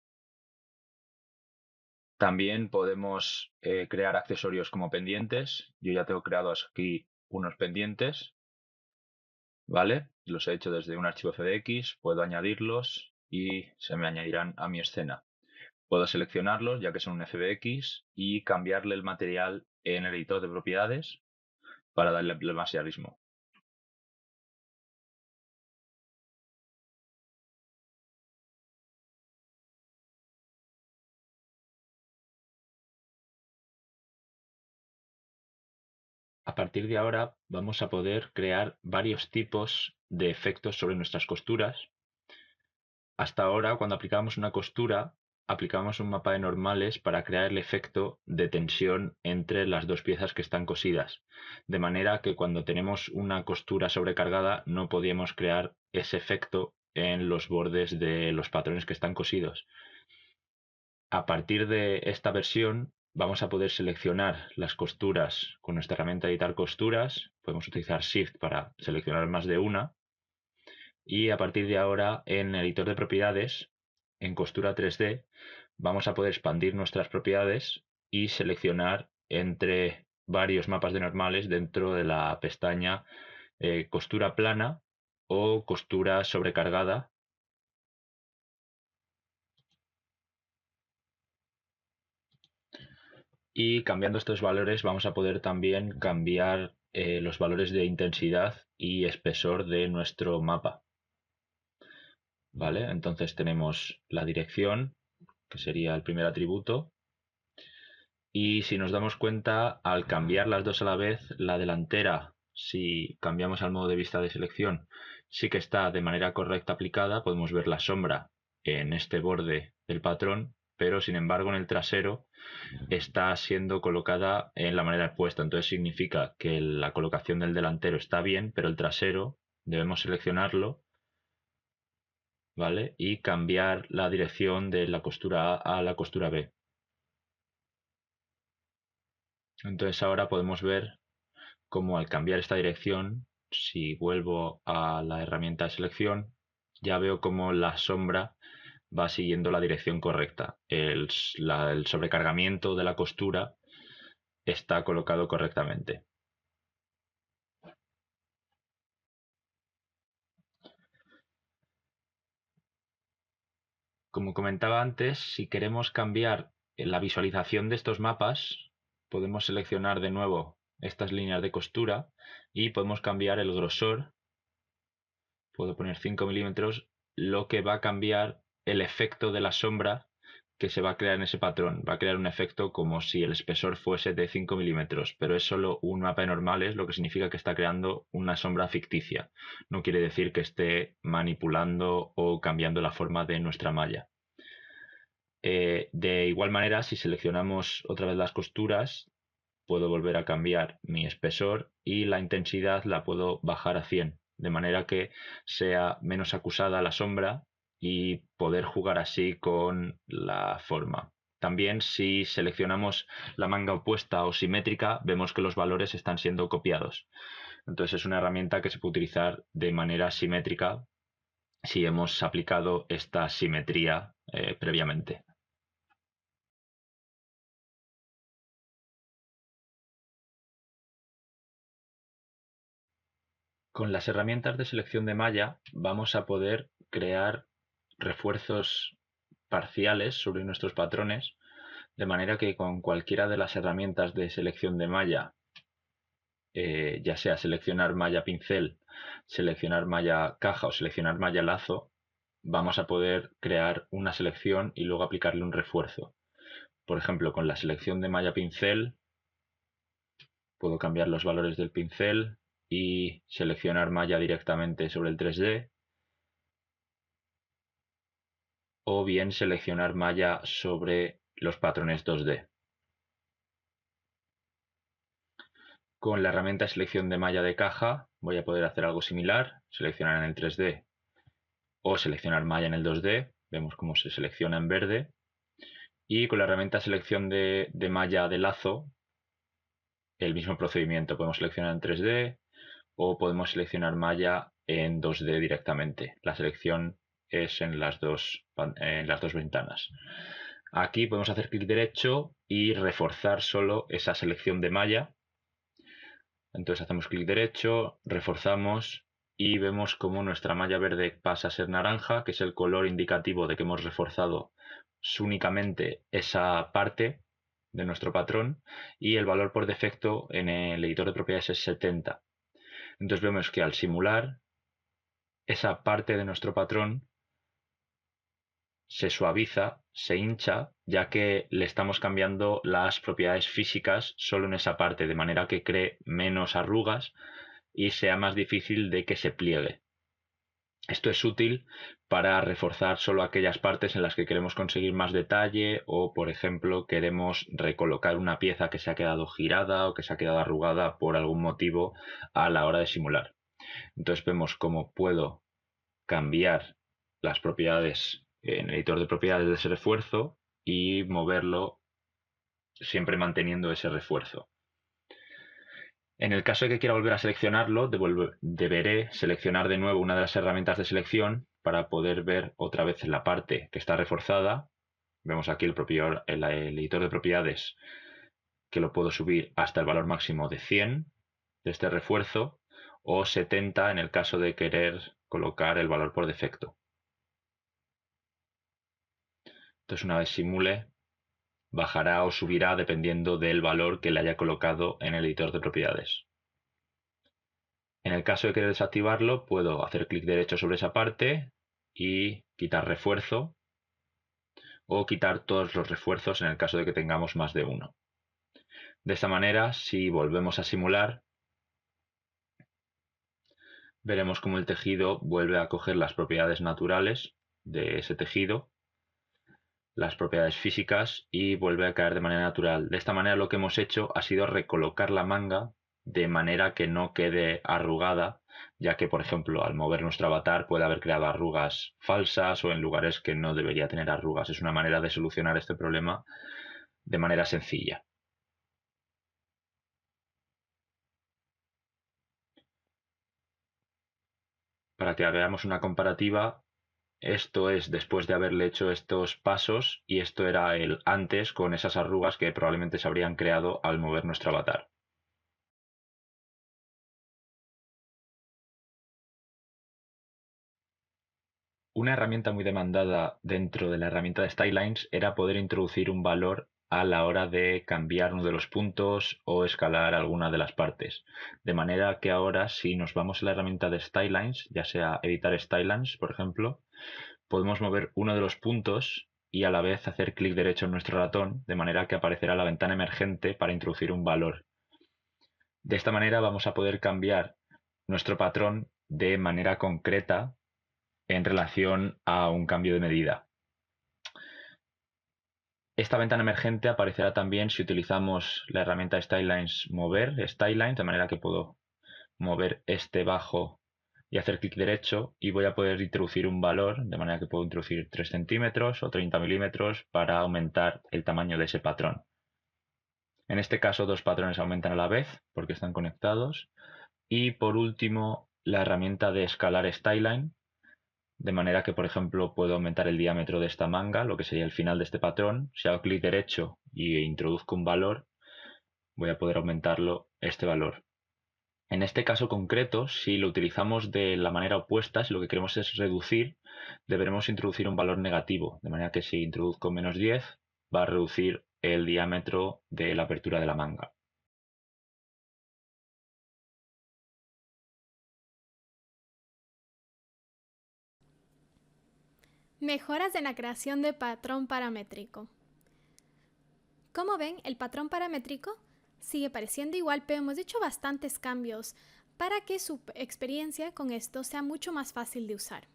También podemos crear accesorios como pendientes. Yo ya tengo creados aquí unos pendientes, ¿vale? Los he hecho desde un archivo FDX, puedo añadirlos y se me añadirán a mi escena. Puedo seleccionarlos ya que son un FBX y cambiarle el material en el editor de propiedades para darle plemasismo. A partir de ahora vamos a poder crear varios tipos de efectos sobre nuestras costuras. Hasta ahora, cuando aplicábamos una costura, aplicábamos un mapa de normales para crear el efecto de tensión entre las dos piezas que están cosidas, de manera que cuando tenemos una costura sobrecargada no podíamos crear ese efecto en los bordes de los patrones que están cosidos. A partir de esta versión vamos a poder seleccionar las costuras con nuestra herramienta editar costuras, podemos utilizar Shift para seleccionar más de una, y a partir de ahora en el editor de propiedades, en costura 3D, vamos a poder expandir nuestras propiedades y seleccionar entre varios mapas de normales dentro de la pestaña costura plana o costura sobrecargada. Y cambiando estos valores vamos a poder también cambiar los valores de intensidad y espesor de nuestro mapa. ¿Vale? Entonces tenemos la dirección, que sería el primer atributo. Y si nos damos cuenta, al cambiar las dos a la vez, la delantera, si cambiamos al modo de vista de selección, sí que está de manera correcta aplicada. Podemos ver la sombra en este borde del patrón, pero sin embargo en el trasero está siendo colocada en la manera opuesta. Entonces significa que la colocación del delantero está bien, pero el trasero debemos seleccionarlo, ¿vale? Y cambiar la dirección de la costura A a la costura B. Entonces ahora podemos ver cómo al cambiar esta dirección, si vuelvo a la herramienta de selección, ya veo cómo la sombra va siguiendo la dirección correcta. El sobrecargamiento de la costura está colocado correctamente. Como comentaba antes, si queremos cambiar la visualización de estos mapas, podemos seleccionar de nuevo estas líneas de costura y podemos cambiar el grosor. Puedo poner 5 milímetros, lo que va a cambiar el efecto de la sombra que se va a crear en ese patrón. Va a crear un efecto como si el espesor fuese de 5 milímetros, pero es solo un mapa de normales, lo que significa que está creando una sombra ficticia. No quiere decir que esté manipulando o cambiando la forma de nuestra malla. De igual manera, si seleccionamos otra vez las costuras, puedo volver a cambiar mi espesor y la intensidad la puedo bajar a 100, de manera que sea menos acusada la sombra y poder jugar así con la forma. También si seleccionamos la manga opuesta o simétrica, vemos que los valores están siendo copiados. Entonces es una herramienta que se puede utilizar de manera simétrica si hemos aplicado esta simetría previamente. Con las herramientas de selección de malla vamos a poder crear refuerzos parciales sobre nuestros patrones, de manera que con cualquiera de las herramientas de selección de malla, ya sea seleccionar malla pincel, seleccionar malla caja o seleccionar malla lazo, vamos a poder crear una selección y luego aplicarle un refuerzo. Por ejemplo, con la selección de malla pincel puedo cambiar los valores del pincel y seleccionar malla directamente sobre el 3D, o bien seleccionar malla sobre los patrones 2D. Con la herramienta de selección de malla de caja voy a poder hacer algo similar, seleccionar en el 3D o seleccionar malla en el 2D, vemos cómo se selecciona en verde, y con la herramienta de selección de malla de lazo, el mismo procedimiento, podemos seleccionar en 3D o podemos seleccionar malla en 2D directamente. La selección es en las dos ventanas. Aquí podemos hacer clic derecho y reforzar solo esa selección de malla. Entonces hacemos clic derecho, reforzamos y vemos cómo nuestra malla verde pasa a ser naranja, que es el color indicativo de que hemos reforzado únicamente esa parte de nuestro patrón, y el valor por defecto en el editor de propiedades es 70. Entonces vemos que al simular esa parte de nuestro patrón se suaviza, se hincha, ya que le estamos cambiando las propiedades físicas solo en esa parte, de manera que cree menos arrugas y sea más difícil de que se pliegue. Esto es útil para reforzar solo aquellas partes en las que queremos conseguir más detalle o, por ejemplo, queremos recolocar una pieza que se ha quedado girada o que se ha quedado arrugada por algún motivo a la hora de simular. Entonces vemos cómo puedo cambiar las propiedades en el editor de propiedades de ese refuerzo y moverlo siempre manteniendo ese refuerzo. En el caso de que quiera volver a seleccionarlo, deberé seleccionar de nuevo una de las herramientas de selección para poder ver otra vez la parte que está reforzada. Vemos aquí el editor de propiedades, que lo puedo subir hasta el valor máximo de 100 de este refuerzo, o 70 en el caso de querer colocar el valor por defecto. Entonces, una vez simule, bajará o subirá dependiendo del valor que le haya colocado en el editor de propiedades. En el caso de querer desactivarlo, puedo hacer clic derecho sobre esa parte y quitar refuerzo, o quitar todos los refuerzos en el caso de que tengamos más de uno. De esta manera, si volvemos a simular, veremos cómo el tejido vuelve a coger las propiedades naturales de ese tejido, las propiedades físicas, y vuelve a caer de manera natural. De esta manera lo que hemos hecho ha sido recolocar la manga de manera que no quede arrugada, ya que, por ejemplo, al mover nuestro avatar puede haber creado arrugas falsas o en lugares que no debería tener arrugas. Es una manera de solucionar este problema de manera sencilla. Para que veamos una comparativa, esto es después de haberle hecho estos pasos y esto era el antes con esas arrugas que probablemente se habrían creado al mover nuestro avatar. Una herramienta muy demandada dentro de la herramienta de Stylelines era poder introducir un valor a la hora de cambiar uno de los puntos o escalar alguna de las partes. De manera que ahora, si nos vamos a la herramienta de Stylelines, ya sea editar Stylelines, por ejemplo, podemos mover uno de los puntos y a la vez hacer clic derecho en nuestro ratón, de manera que aparecerá la ventana emergente para introducir un valor. De esta manera vamos a poder cambiar nuestro patrón de manera concreta en relación a un cambio de medida. Esta ventana emergente aparecerá también si utilizamos la herramienta Stylelines mover, Stylelines, de manera que puedo mover este bajo y hacer clic derecho y voy a poder introducir un valor, de manera que puedo introducir 3 centímetros o 30 milímetros para aumentar el tamaño de ese patrón. En este caso, dos patrones aumentan a la vez porque están conectados. Y por último, la herramienta de escalar Styline, de manera que, por ejemplo, puedo aumentar el diámetro de esta manga, lo que sería el final de este patrón. Si hago clic derecho y introduzco un valor, voy a poder aumentarlo este valor. En este caso concreto, si lo utilizamos de la manera opuesta, si lo que queremos es reducir, deberemos introducir un valor negativo, de manera que si introduzco menos 10, va a reducir el diámetro de la apertura de la manga.
Mejoras en la creación de patrón paramétrico. Como ven, el patrón paramétrico sigue pareciendo igual, pero hemos hecho bastantes cambios para que su experiencia con esto sea mucho más fácil de usar.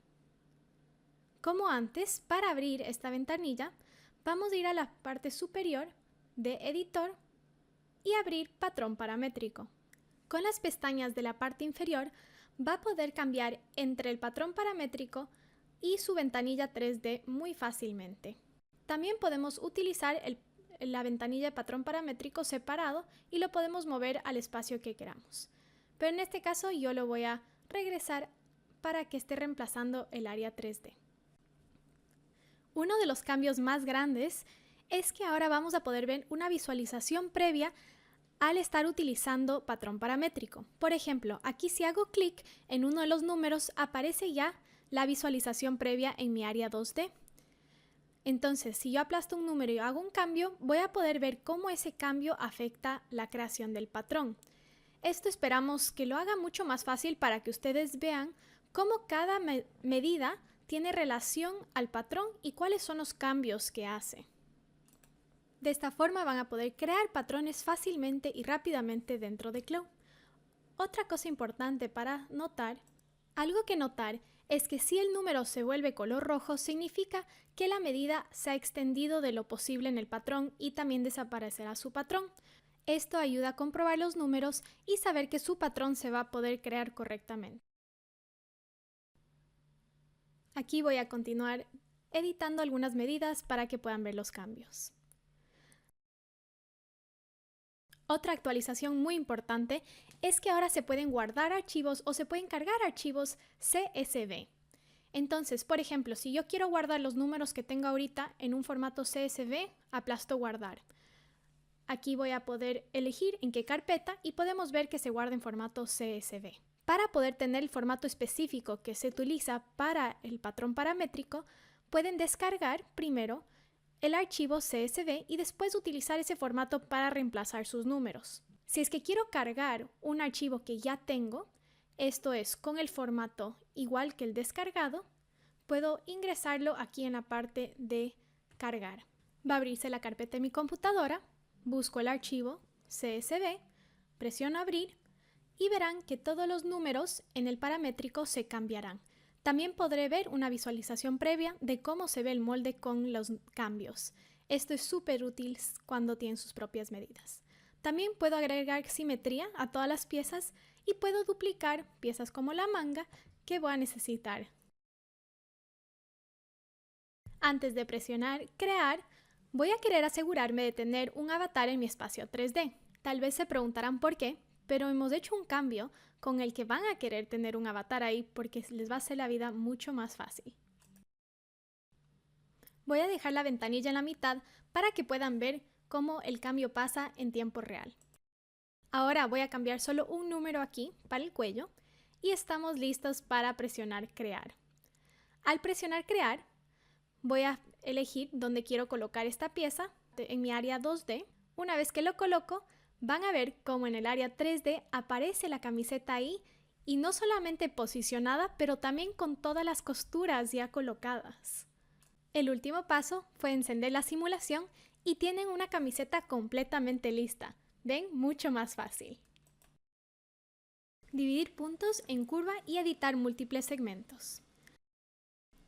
Como antes, para abrir esta ventanilla, vamos a ir a la parte superior de Editor y abrir Patrón Paramétrico. Con las pestañas de la parte inferior va a poder cambiar entre el patrón paramétrico y su ventanilla 3D muy fácilmente. También podemos utilizar la ventanilla de patrón paramétrico separado y lo podemos mover al espacio que queramos. Pero en este caso yo lo voy a regresar para que esté reemplazando el área 3D. Uno de los cambios más grandes es que ahora vamos a poder ver una visualización previa al estar utilizando patrón paramétrico. Por ejemplo, aquí si hago clic en uno de los números aparece ya la visualización previa en mi área 2D. Entonces, si yo aplasto un número y hago un cambio, voy a poder ver cómo ese cambio afecta la creación del patrón. Esto esperamos que lo haga mucho más fácil para que ustedes vean cómo cada medida tiene relación al patrón y cuáles son los cambios que hace. De esta forma van a poder crear patrones fácilmente y rápidamente dentro de Clow. Otra cosa importante para notar, es que si el número se vuelve color rojo, significa que la medida se ha extendido de lo posible en el patrón y también desaparecerá su patrón. Esto ayuda a comprobar los números y saber que su patrón se va a poder crear correctamente. Aquí voy a continuar editando algunas medidas para que puedan ver los cambios. Otra actualización muy importante es que ahora se pueden guardar archivos o se pueden cargar archivos CSV. Entonces, por ejemplo, si yo quiero guardar los números que tengo ahorita en un formato CSV, aplasto guardar. Aquí voy a poder elegir en qué carpeta y podemos ver que se guarda en formato CSV. Para poder tener el formato específico que se utiliza para el patrón paramétrico, pueden descargar primero el archivo CSV y después utilizar ese formato para reemplazar sus números. Si es que quiero cargar un archivo que ya tengo, esto es con el formato igual que el descargado, puedo ingresarlo aquí en la parte de cargar. Va a abrirse la carpeta en mi computadora, busco el archivo CSV, presiono abrir y verán que todos los números en el paramétrico se cambiarán. También podré ver una visualización previa de cómo se ve el molde con los cambios. Esto es súper útil cuando tienen sus propias medidas. También puedo agregar simetría a todas las piezas y puedo duplicar piezas como la manga que voy a necesitar. Antes de presionar Crear, voy a querer asegurarme de tener un avatar en mi espacio 3D. Tal vez se preguntarán por qué, pero hemos hecho un cambio con el que van a querer tener un avatar ahí porque les va a hacer la vida mucho más fácil. Voy a dejar la ventanilla en la mitad para que puedan ver cómo el cambio pasa en tiempo real. Ahora voy a cambiar solo un número aquí para el cuello y estamos listos para presionar Crear. Al presionar Crear, voy a elegir dónde quiero colocar esta pieza en mi área 2D. Una vez que lo coloco, van a ver cómo en el área 3D aparece la camiseta ahí y no solamente posicionada, pero también con todas las costuras ya colocadas. El último paso fue encender la simulación y tienen una camiseta completamente lista. ¿Ven? Mucho más fácil. Dividir puntos en curva y editar múltiples segmentos.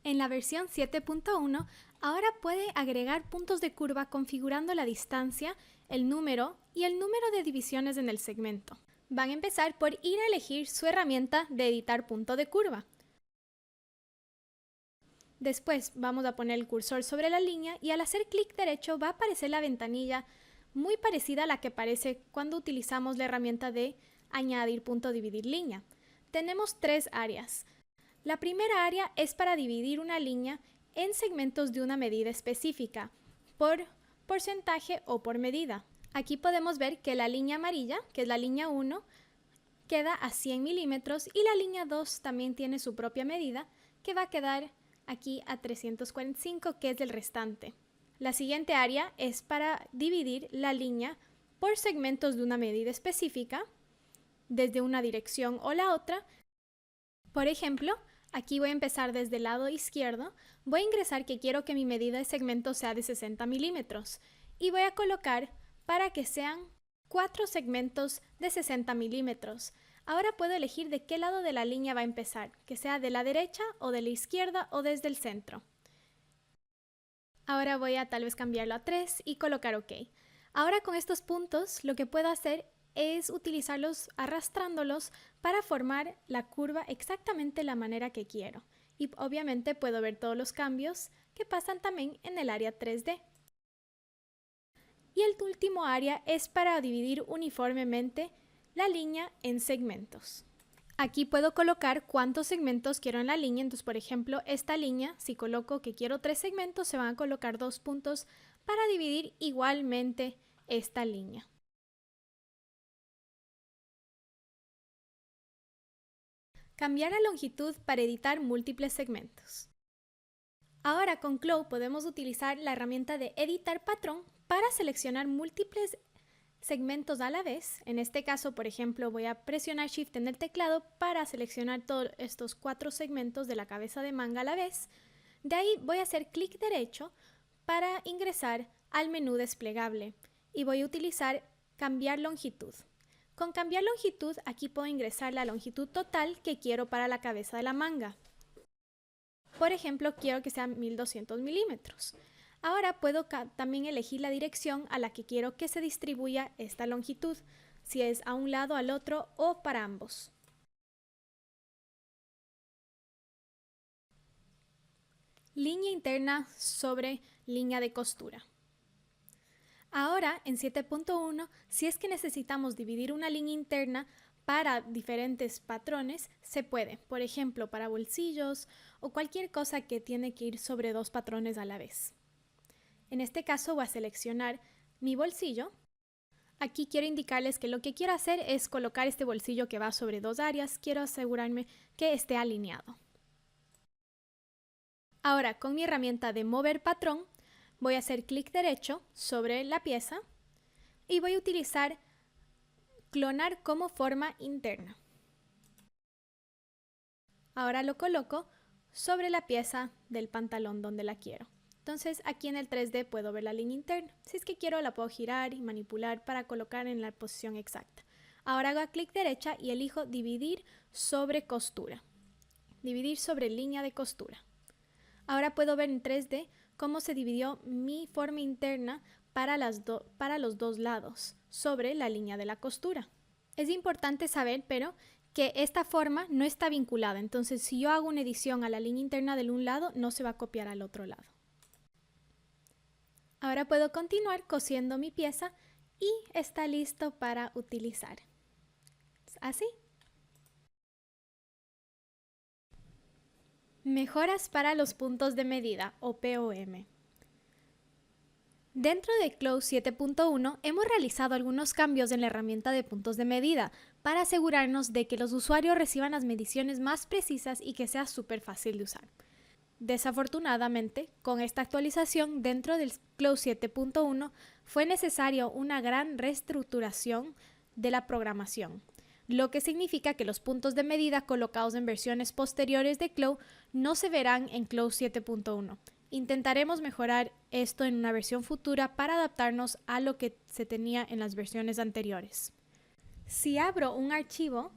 En la versión 7.1, ahora puede agregar puntos de curva configurando la distancia, el número y el número de divisiones en el segmento. Van a empezar por ir a elegir su herramienta de editar punto de curva. Después vamos a poner el cursor sobre la línea y al hacer clic derecho va a aparecer la ventanilla muy parecida a la que aparece cuando utilizamos la herramienta de añadir punto dividir línea. Tenemos tres áreas. La primera área es para dividir una línea en segmentos de una medida específica, por porcentaje o por medida. Aquí podemos ver que la línea amarilla, que es la línea 1, queda a 100 milímetros y la línea 2 también tiene su propia medida, que va a quedar aquí a 345, que es el restante. La siguiente área es para dividir la línea por segmentos de una medida específica, desde una dirección o la otra. Por ejemplo, aquí voy a empezar desde el lado izquierdo, voy a ingresar que quiero que mi medida de segmento sea de 60 milímetros y voy a colocar para que sean 4 segmentos de 60 milímetros. Ahora puedo elegir de qué lado de la línea va a empezar, que sea de la derecha o de la izquierda o desde el centro. Ahora voy a tal vez cambiarlo a 3 y colocar OK. Ahora con estos puntos lo que puedo hacer es utilizarlos arrastrándolos para formar la curva exactamente la manera que quiero. Y obviamente puedo ver todos los cambios que pasan también en el área 3D. Y el último área es para dividir uniformemente la línea en segmentos. Aquí puedo colocar cuántos segmentos quiero en la línea. Entonces, por ejemplo, esta línea, si coloco que quiero 3 segmentos, se van a colocar 2 puntos para dividir igualmente esta línea. Cambiar la longitud para editar múltiples segmentos. Ahora con Clow podemos utilizar la herramienta de editar patrón para seleccionar múltiples segmentos a la vez. En este caso, por ejemplo, voy a presionar Shift en el teclado para seleccionar todos estos 4 segmentos de la cabeza de manga a la vez. De ahí voy a hacer clic derecho para ingresar al menú desplegable y voy a utilizar cambiar longitud. Con cambiar longitud, aquí puedo ingresar la longitud total que quiero para la cabeza de la manga. Por ejemplo, quiero que sean 1200 milímetros. Ahora puedo también elegir la dirección a la que quiero que se distribuya esta longitud, si es a un lado, al otro o para ambos. Línea interna sobre línea de costura. Ahora, en 7.1, si es que necesitamos dividir una línea interna para diferentes patrones, se puede. Por ejemplo, para bolsillos o cualquier cosa que tiene que ir sobre 2 patrones a la vez. En este caso voy a seleccionar mi bolsillo. Aquí quiero indicarles que lo que quiero hacer es colocar este bolsillo que va sobre 2 áreas. Quiero asegurarme que esté alineado. Ahora, con mi herramienta de mover patrón, voy a hacer clic derecho sobre la pieza y voy a utilizar clonar como forma interna. Ahora lo coloco sobre la pieza del pantalón donde la quiero. Entonces aquí en el 3D puedo ver la línea interna. Si es que quiero la puedo girar y manipular para colocar en la posición exacta. Ahora hago clic derecha y elijo dividir sobre costura. Dividir sobre línea de costura. Ahora puedo ver en 3D cómo se dividió mi forma interna para los dos lados sobre la línea de la costura. Es importante saber, pero, que esta forma no está vinculada. Entonces, si yo hago una edición a la línea interna del un lado, no se va a copiar al otro lado. Ahora puedo continuar cosiendo mi pieza y está listo para utilizar. Así. Mejoras para los puntos de medida o POM. Dentro de Clow 7.1 hemos realizado algunos cambios en la herramienta de puntos de medida para asegurarnos de que los usuarios reciban las mediciones más precisas y que sea súper fácil de usar. Desafortunadamente, con esta actualización dentro del Clow 7.1 fue necesaria una gran reestructuración de la programación, lo que significa que los puntos de medida colocados en versiones posteriores de Clow no se verán en Clow 7.1. Intentaremos mejorar esto en una versión futura para adaptarnos a lo que se tenía en las versiones anteriores. Si abro un archivo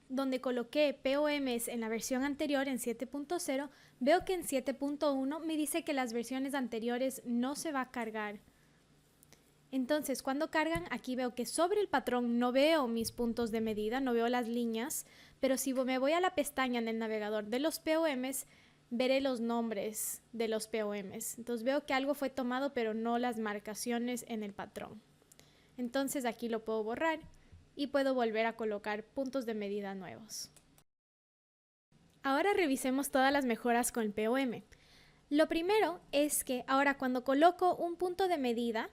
donde coloqué POMs en la versión anterior, en 7.0, veo que en 7.1 me dice que las versiones anteriores no se va a cargar. Entonces, cuando cargan, aquí veo que sobre el patrón no veo mis puntos de medida, no veo las líneas, pero si me voy a la pestaña en el navegador de los POMs, veré los nombres de los POMs. Entonces veo que algo fue tomado, pero no las marcaciones en el patrón. Entonces aquí lo puedo borrar y puedo volver a colocar puntos de medida nuevos. Ahora revisemos todas las mejoras con el POM. Lo primero es que ahora cuando coloco un punto de medida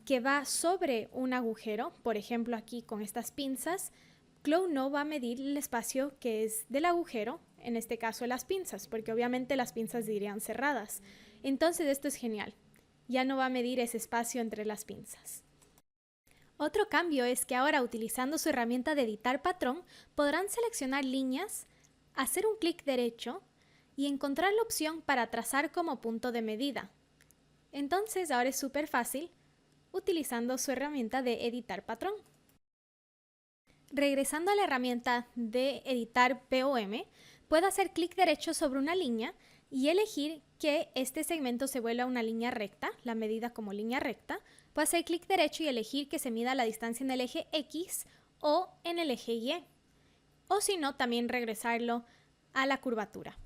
que va sobre un agujero, por ejemplo aquí con estas pinzas, Clow no va a medir el espacio que es del agujero, en este caso las pinzas, porque obviamente las pinzas irían cerradas. Entonces esto es genial, ya no va a medir ese espacio entre las pinzas. Otro cambio es que ahora utilizando su herramienta de editar patrón, podrán seleccionar líneas, hacer un clic derecho y encontrar la opción para trazar como punto de medida. Entonces ahora es súper fácil utilizando su herramienta de editar patrón. Regresando a la herramienta de editar POM, puedo hacer clic derecho sobre una línea y elegir que este segmento se vuelva una línea recta, la medida como línea recta. Puedo hacer clic derecho y elegir que se mida la distancia en el eje X o en el eje Y. O si no, también regresarlo a la curvatura.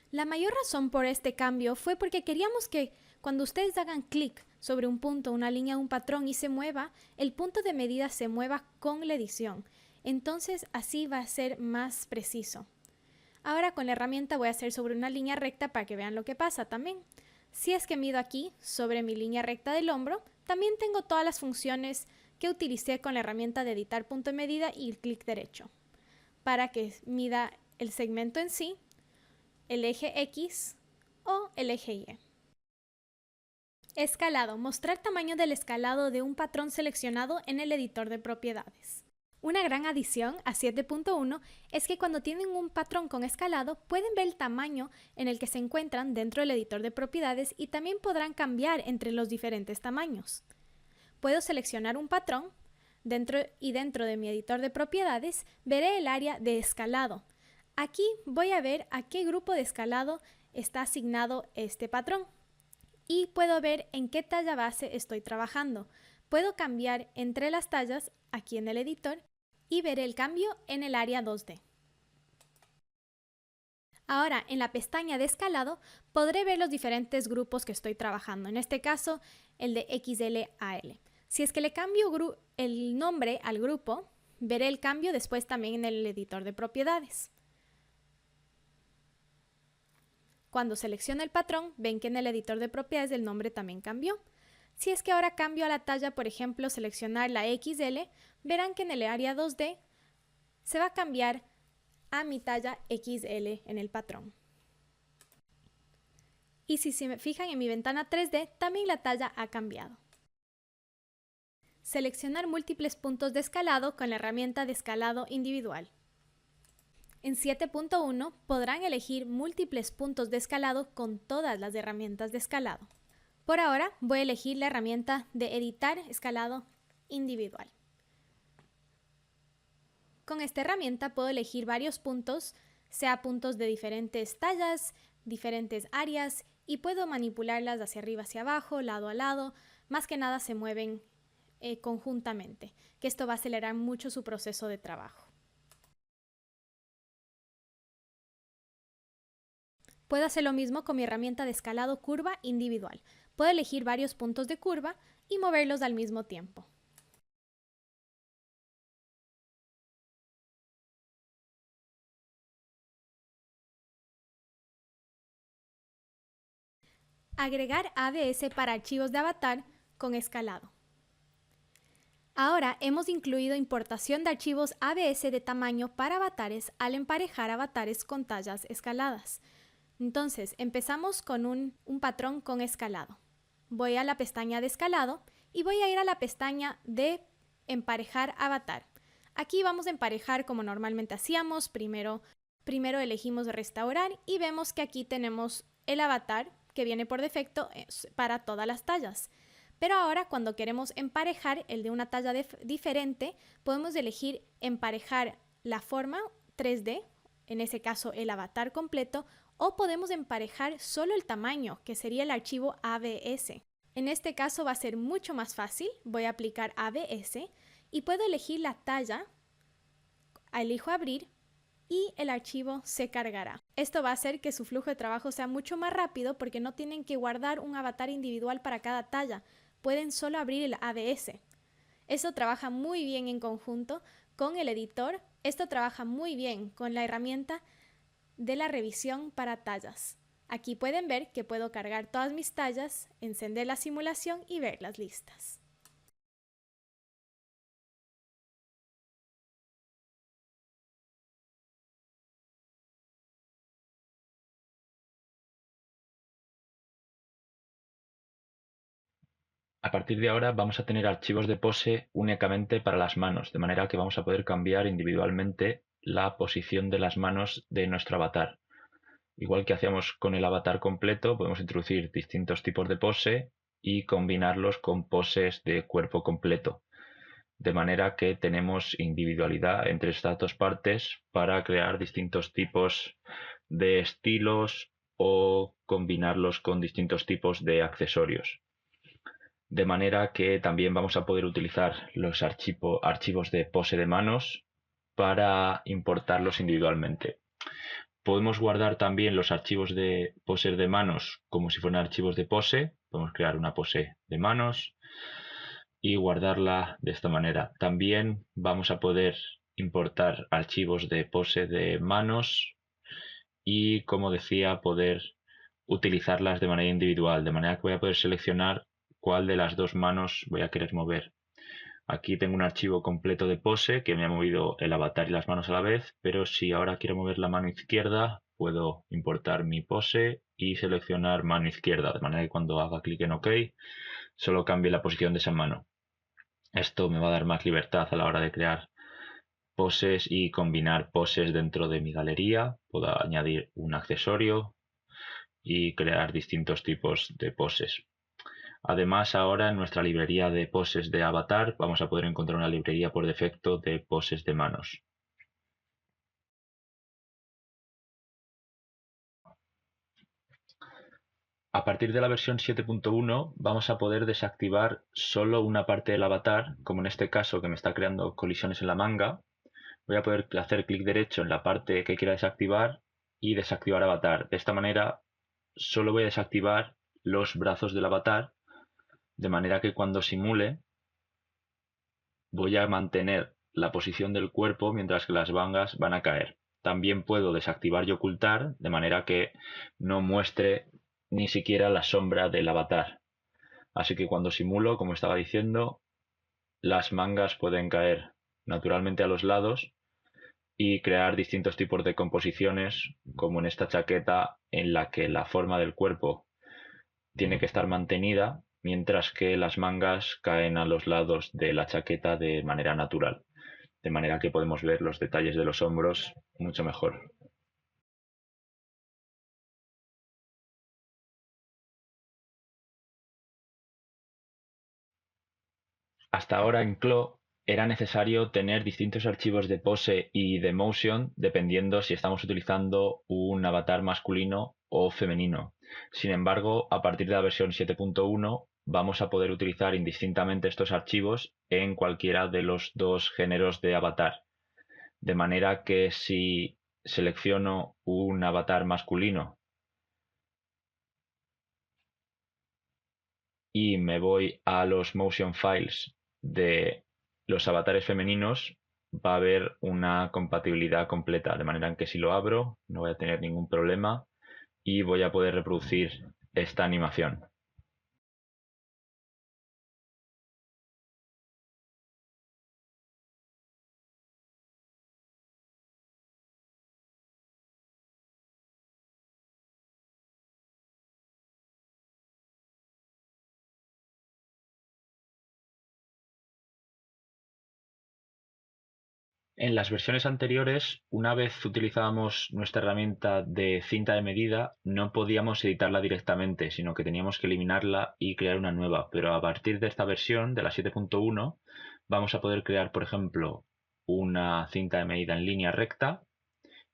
La mayor razón por este cambio fue porque queríamos que cuando ustedes hagan clic sobre un punto, una línea, un patrón y se mueva, el punto de medida se mueva con la edición. Entonces así va a ser más preciso. Ahora con la herramienta voy a hacer sobre una línea recta para que vean lo que pasa también. Si es que mido aquí sobre mi línea recta del hombro, también tengo todas las funciones que utilicé con la herramienta de editar punto de medida y el clic derecho, para que mida el segmento en sí, el eje X o el eje Y. Escalado. Mostrar tamaño del escalado de un patrón seleccionado en el editor de propiedades. Una gran adición a 7.1 es que cuando tienen un patrón con escalado pueden ver el tamaño en el que se encuentran dentro del editor de propiedades y también podrán cambiar entre los diferentes tamaños. Puedo seleccionar un patrón dentro de mi editor de propiedades veré el área de escalado. Aquí voy a ver a qué grupo de escalado está asignado este patrón y puedo ver en qué talla base estoy trabajando. Puedo cambiar entre las tallas aquí en el editor y veré el cambio en el área 2D. Ahora, en la pestaña de escalado, podré ver los diferentes grupos que estoy trabajando. En este caso, el de XL-AL. Si es que le cambio el nombre al grupo, veré el cambio después también en el editor de propiedades. Cuando selecciono el patrón, ven que en el editor de propiedades el nombre también cambió. Si es que ahora cambio a la talla, por ejemplo, seleccionar la XL, verán que en el área 2D se va a cambiar a mi talla XL en el patrón. Y si se fijan en mi ventana 3D, también la talla ha cambiado. Seleccionar múltiples puntos de escalado con la herramienta de escalado individual. En 7.1 podrán elegir múltiples puntos de escalado con todas las herramientas de escalado. Por ahora voy a elegir la herramienta de editar escalado individual. Con esta herramienta puedo elegir varios puntos, sea puntos de diferentes tallas, diferentes áreas, y puedo manipularlas hacia arriba, hacia abajo, lado a lado. Más que nada se mueven conjuntamente, que esto va a acelerar mucho su proceso de trabajo. Puedo hacer lo mismo con mi herramienta de escalado curva individual. Puedo elegir varios puntos de curva y moverlos al mismo tiempo. Agregar ABS para archivos de avatar con escalado. Ahora hemos incluido importación de archivos ABS de tamaño para avatares al emparejar avatares con tallas escaladas. Entonces, empezamos con un patrón con escalado. Voy a la pestaña de escalado y voy a ir a la pestaña de emparejar avatar. Aquí vamos a emparejar como normalmente hacíamos. Primero elegimos restaurar y vemos que aquí tenemos el avatar que viene por defecto para todas las tallas. Pero ahora cuando queremos emparejar el de una talla diferente, podemos elegir emparejar la forma 3D, en ese caso el avatar completo, o podemos emparejar solo el tamaño, que sería el archivo ABS. En este caso va a ser mucho más fácil. Voy a aplicar ABS y puedo elegir la talla, elijo abrir y el archivo se cargará. Esto va a hacer que su flujo de trabajo sea mucho más rápido porque no tienen que guardar un avatar individual para cada talla. Pueden solo abrir el ABS. Eso trabaja muy bien en conjunto con el editor. Esto trabaja muy bien con la herramienta de la revisión para tallas. Aquí pueden ver que puedo cargar todas mis tallas, encender la simulación y ver las listas.
A partir de ahora vamos a tener archivos de pose únicamente para las manos, de manera que vamos a poder cambiar individualmente la posición de las manos de nuestro avatar. Igual que hacíamos con el avatar completo, podemos introducir distintos tipos de pose y combinarlos con poses de cuerpo completo. De manera que tenemos individualidad entre estas dos partes para crear distintos tipos de estilos o combinarlos con distintos tipos de accesorios. de manera que también vamos a poder utilizar los archivos de pose de manos para importarlos individualmente. Podemos guardar también los archivos de poses de manos como si fueran archivos de pose. Podemos crear una pose de manos y guardarla de esta manera. También vamos a poder importar archivos de pose de manos y, como decía, poder utilizarlas de manera individual, de manera que voy a poder seleccionar cuál de las dos manos voy a querer mover. Aquí tengo un archivo completo de pose que me ha movido el avatar y las manos a la vez, pero si ahora quiero mover la mano izquierda, puedo importar mi pose y seleccionar mano izquierda, de manera que cuando haga clic en OK, solo cambie la posición de esa mano. Esto me va a dar más libertad a la hora de crear poses y combinar poses dentro de mi galería. Puedo añadir un accesorio y crear distintos tipos de poses. Además, ahora en nuestra librería de poses de avatar vamos a poder encontrar una librería por defecto de poses de manos. A partir de la versión 7.1 vamos a poder desactivar solo una parte del avatar, como en este caso que me está creando colisiones en la manga. Voy a poder hacer clic derecho en la parte que quiera desactivar y desactivar avatar. De esta manera solo voy a desactivar los brazos del avatar, de manera que cuando simule voy a mantener la posición del cuerpo mientras que las mangas van a caer. También puedo desactivar y ocultar de manera que no muestre ni siquiera la sombra del avatar. Así que cuando simulo, como estaba diciendo, las mangas pueden caer naturalmente a los lados y crear distintos tipos de composiciones, como en esta chaqueta en la que la forma del cuerpo tiene que estar mantenida, mientras que las mangas caen a los lados de la chaqueta de manera natural, de manera que podemos ver los detalles de los hombros mucho mejor. Hasta ahora en Claw era necesario tener distintos archivos de pose y de motion dependiendo si estamos utilizando un avatar masculino o femenino. Sin embargo, a partir de la versión 7.1 vamos a poder utilizar indistintamente estos archivos en cualquiera de los dos géneros de avatar. De manera que si selecciono un avatar masculino y me voy a los motion files de los avatares femeninos, va a haber una compatibilidad completa, de manera en que si lo abro no voy a tener ningún problema y voy a poder reproducir esta animación. En las versiones anteriores, una vez utilizábamos nuestra herramienta de cinta de medida, no podíamos editarla directamente, sino que teníamos que eliminarla y crear una nueva. Pero a partir de esta versión, de la 7.1, vamos a poder crear, por ejemplo, una cinta de medida en línea recta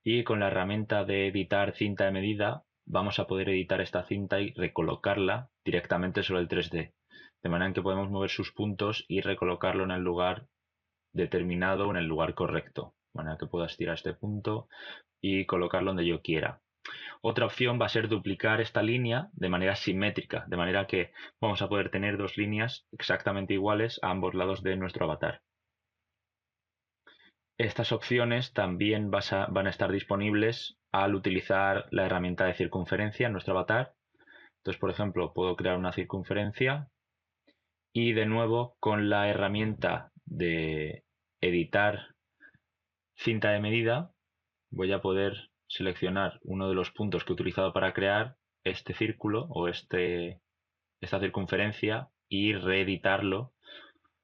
y con la herramienta de editar cinta de medida vamos a poder editar esta cinta y recolocarla directamente sobre el 3D. De manera en que podemos mover sus puntos y recolocarlo en el lugar determinado o en el lugar correcto, de manera que pueda estirar este punto y colocarlo donde yo quiera. Otra opción va a ser duplicar esta línea de manera simétrica, de manera que vamos a poder tener dos líneas exactamente iguales a ambos lados de nuestro avatar. Estas opciones también van a estar disponibles al utilizar la herramienta de circunferencia en nuestro avatar. Entonces, por ejemplo, puedo crear una circunferencia y de nuevo con la herramienta de editar cinta de medida voy a poder seleccionar uno de los puntos que he utilizado para crear este círculo o esta circunferencia y reeditarlo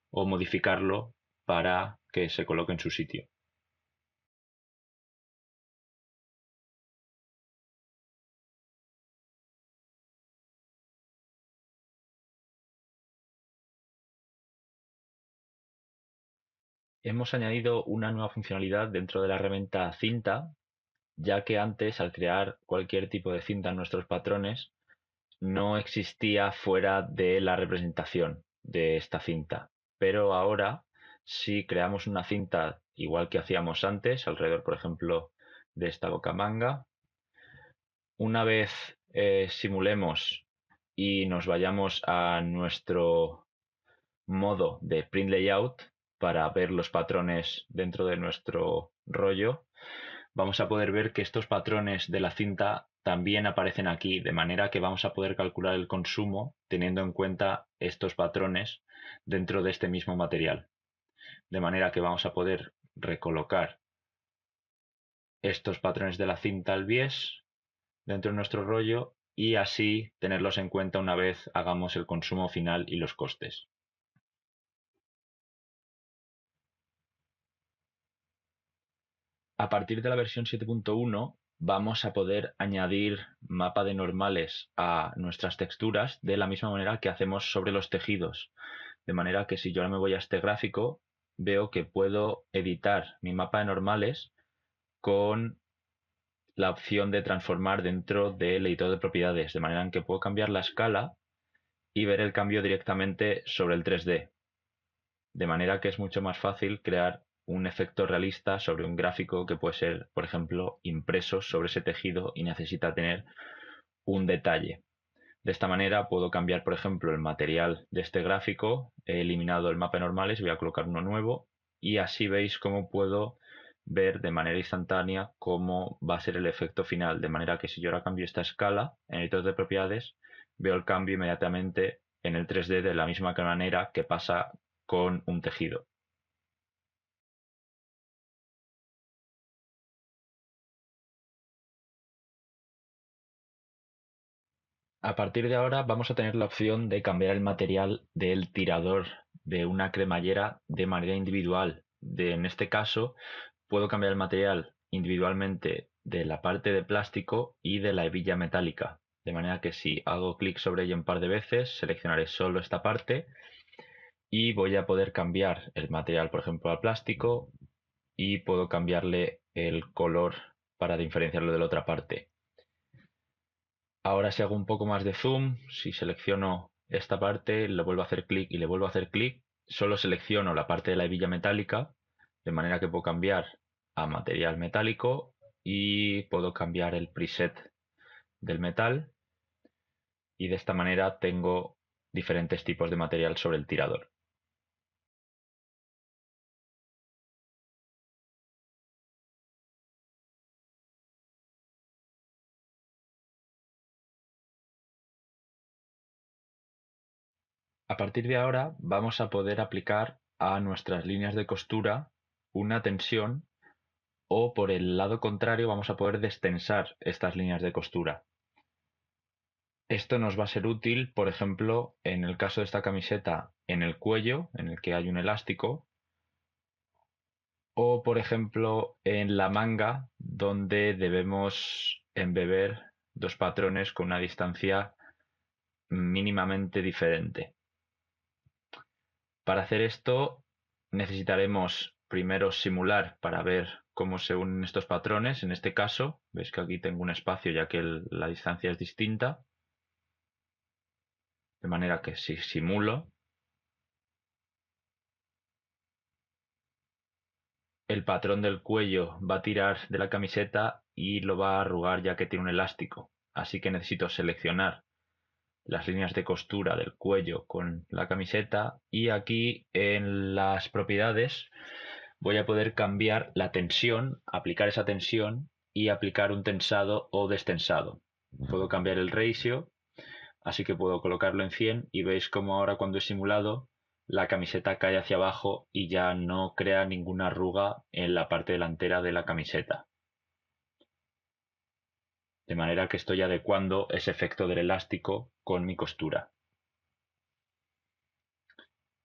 o modificarlo para que se coloque en su sitio. Hemos añadido una nueva funcionalidad dentro de la herramienta cinta, ya que antes al crear cualquier tipo de cinta en nuestros patrones no existía fuera de la representación de esta cinta. Pero ahora, si creamos una cinta igual que hacíamos antes, alrededor, por ejemplo, de esta bocamanga, una vez simulemos y nos vayamos a nuestro modo de print layout para ver los patrones dentro de nuestro rollo, vamos a poder ver que estos patrones de la cinta también aparecen aquí, de manera que vamos a poder calcular el consumo teniendo en cuenta estos patrones dentro de este mismo material. De manera que vamos a poder recolocar estos patrones de la cinta al bies dentro de nuestro rollo y así tenerlos en cuenta una vez hagamos el consumo final y los costes. A partir de la versión 7.1 vamos a poder añadir mapa de normales a nuestras texturas de la misma manera que hacemos sobre los tejidos. De manera que si yo ahora me voy a este gráfico, veo que puedo editar mi mapa de normales con la opción de transformar dentro del editor de propiedades, de manera en que puedo cambiar la escala y ver el cambio directamente sobre el 3D. De manera que es mucho más fácil crear un efecto realista sobre un gráfico que puede ser, por ejemplo, impreso sobre ese tejido y necesita tener un detalle. De esta manera puedo cambiar, por ejemplo, el material de este gráfico, he eliminado el mapa de normales, voy a colocar uno nuevo y así veis cómo puedo ver de manera instantánea cómo va a ser el efecto final. De manera que si yo ahora cambio esta escala en editor de propiedades, veo el cambio inmediatamente en el 3D de la misma manera que pasa con un tejido. A partir de ahora vamos a tener la opción de cambiar el material del tirador de una cremallera de manera individual. En este caso, puedo cambiar el material individualmente de la parte de plástico y de la hebilla metálica. De manera que si hago clic sobre ella un par de veces, seleccionaré solo esta parte y voy a poder cambiar el material, por ejemplo, al plástico y puedo cambiarle el color para diferenciarlo de la otra parte. Ahora si hago un poco más de zoom, si selecciono esta parte, le vuelvo a hacer clic y le vuelvo a hacer clic, solo selecciono la parte de la hebilla metálica, de manera que puedo cambiar a material metálico y puedo cambiar el preset del metal y de esta manera tengo diferentes tipos de material sobre el tirador. A partir de ahora vamos a poder aplicar a nuestras líneas de costura una tensión o por el lado contrario vamos a poder destensar estas líneas de costura. Esto nos va a ser útil, por ejemplo, en el caso de esta camiseta en el cuello, en el que hay un elástico, o por ejemplo en la manga, donde debemos embeber dos patrones con una distancia mínimamente diferente. Para hacer esto necesitaremos primero simular para ver cómo se unen estos patrones. En este caso, veis que aquí tengo un espacio ya que la distancia es distinta. De manera que si simulo, el patrón del cuello va a tirar de la camiseta y lo va a arrugar ya que tiene un elástico. Así que necesito seleccionar las líneas de costura del cuello con la camiseta y aquí en las propiedades voy a poder cambiar la tensión, aplicar esa tensión y aplicar un tensado o destensado. Puedo cambiar el ratio, así que puedo colocarlo en 100 y veis como ahora cuando he simulado la camiseta cae hacia abajo y ya no crea ninguna arruga en la parte delantera de la camiseta. De manera que estoy adecuando ese efecto del elástico con mi costura.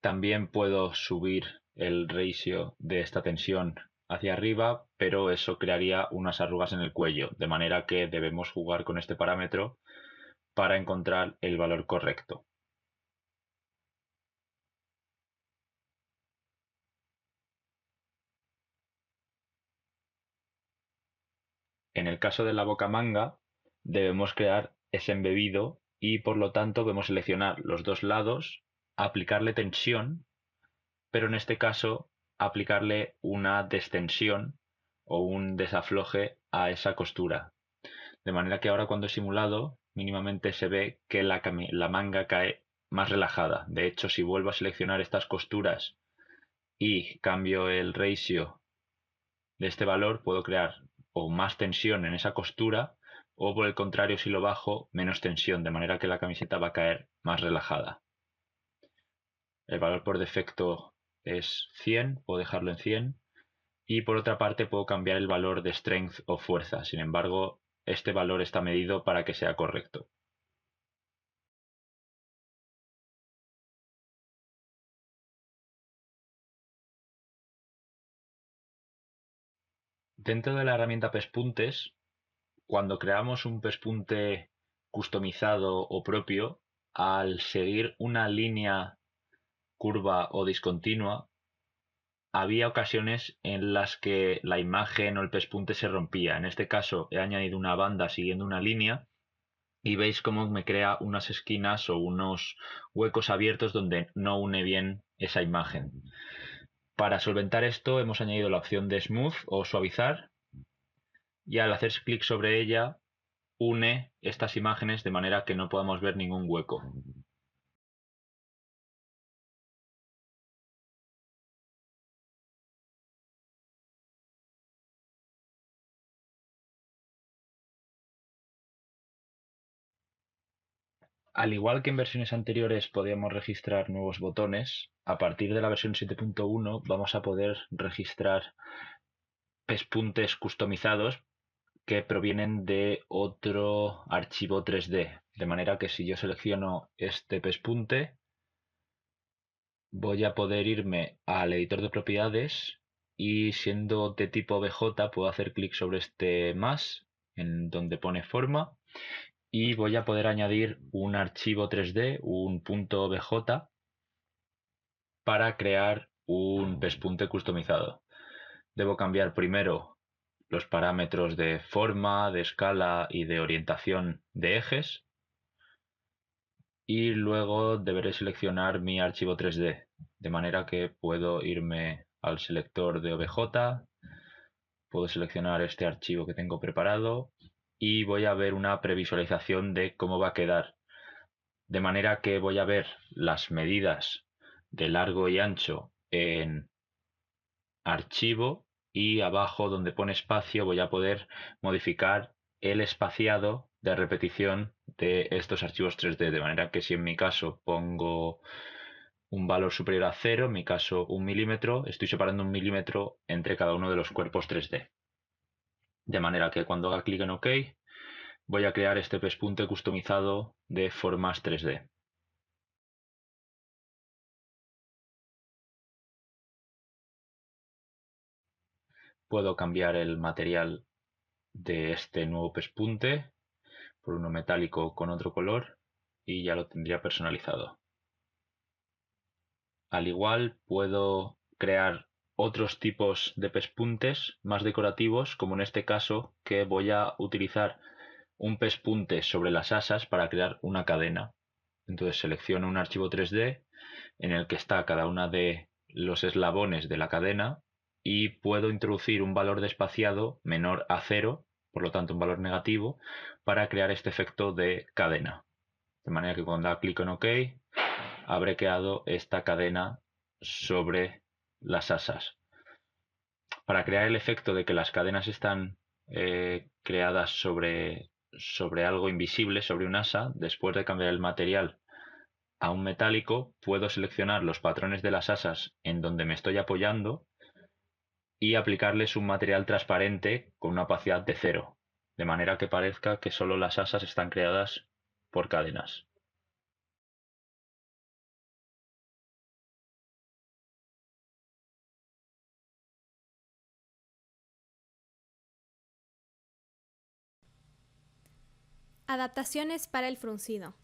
También puedo subir el ratio de esta tensión hacia arriba, pero eso crearía unas arrugas en el cuello, de manera que debemos jugar con este parámetro para encontrar el valor correcto. En el caso de la bocamanga, debemos crear ese embebido y por lo tanto podemos seleccionar los dos lados, aplicarle tensión, pero en este caso aplicarle una destensión o un desafloje a esa costura. De manera que ahora cuando he simulado, mínimamente se ve que la manga cae más relajada. De hecho, si vuelvo a seleccionar estas costuras y cambio el ratio de este valor, puedo crear o más tensión en esa costura o por el contrario, si lo bajo, menos tensión, de manera que la camiseta va a caer más relajada. El valor por defecto es 100, puedo dejarlo en 100. Y por otra parte puedo cambiar el valor de strength o fuerza. Sin embargo, este valor está medido para que sea correcto. Dentro de la herramienta Pespuntes, cuando creamos un pespunte customizado o propio, al seguir una línea curva o discontinua, había ocasiones en las que la imagen o el pespunte se rompía. En este caso he añadido una banda siguiendo una línea y veis cómo me crea unas esquinas o unos huecos abiertos donde no une bien esa imagen. Para solventar esto hemos añadido la opción de Smooth o suavizar y al hacer clic sobre ella une estas imágenes de manera que no podamos ver ningún hueco. Al igual que en versiones anteriores podíamos registrar nuevos botones, a partir de la versión 7.1 vamos a poder registrar pespuntes customizados que provienen de otro archivo 3D. De manera que si yo selecciono este pespunte, voy a poder irme al editor de propiedades y siendo de tipo BJ puedo hacer clic sobre este más, en donde pone forma, y voy a poder añadir un archivo 3D, un .bj, para crear un pespunte customizado. Debo cambiar primero los parámetros de forma, de escala y de orientación de ejes y luego deberé seleccionar mi archivo 3D, de manera que puedo irme al selector de OBJ, puedo seleccionar este archivo que tengo preparado y voy a ver una previsualización de cómo va a quedar, de manera que voy a ver las medidas de largo y ancho en archivo y abajo donde pone espacio voy a poder modificar el espaciado de repetición de estos archivos 3D, de manera que si en mi caso pongo un valor superior a 0, en mi caso 1 milímetro, estoy separando 1 milímetro entre cada uno de los cuerpos 3D. De manera que cuando haga clic en OK voy a crear este pespunte customizado de formas 3D. Puedo cambiar el material de este nuevo pespunte por uno metálico con otro color y ya lo tendría personalizado. Al igual puedo crear otros tipos de pespuntes más decorativos, como en este caso que voy a utilizar un pespunte sobre las asas para crear una cadena. Entonces selecciono un archivo 3D en el que está cada una de los eslabones de la cadena y puedo introducir un valor de espaciado menor a 0, por lo tanto un valor negativo, para crear este efecto de cadena. De manera que cuando haga clic en OK, habré creado esta cadena sobre las asas. Para crear el efecto de que las cadenas están creadas sobre algo invisible, sobre un asa, después de cambiar el material a un metálico, puedo seleccionar los patrones de las asas en donde me estoy apoyando y aplicarles un material transparente con una opacidad de 0, de manera que parezca que solo las asas están creadas por cadenas.
Adaptaciones para el fruncido.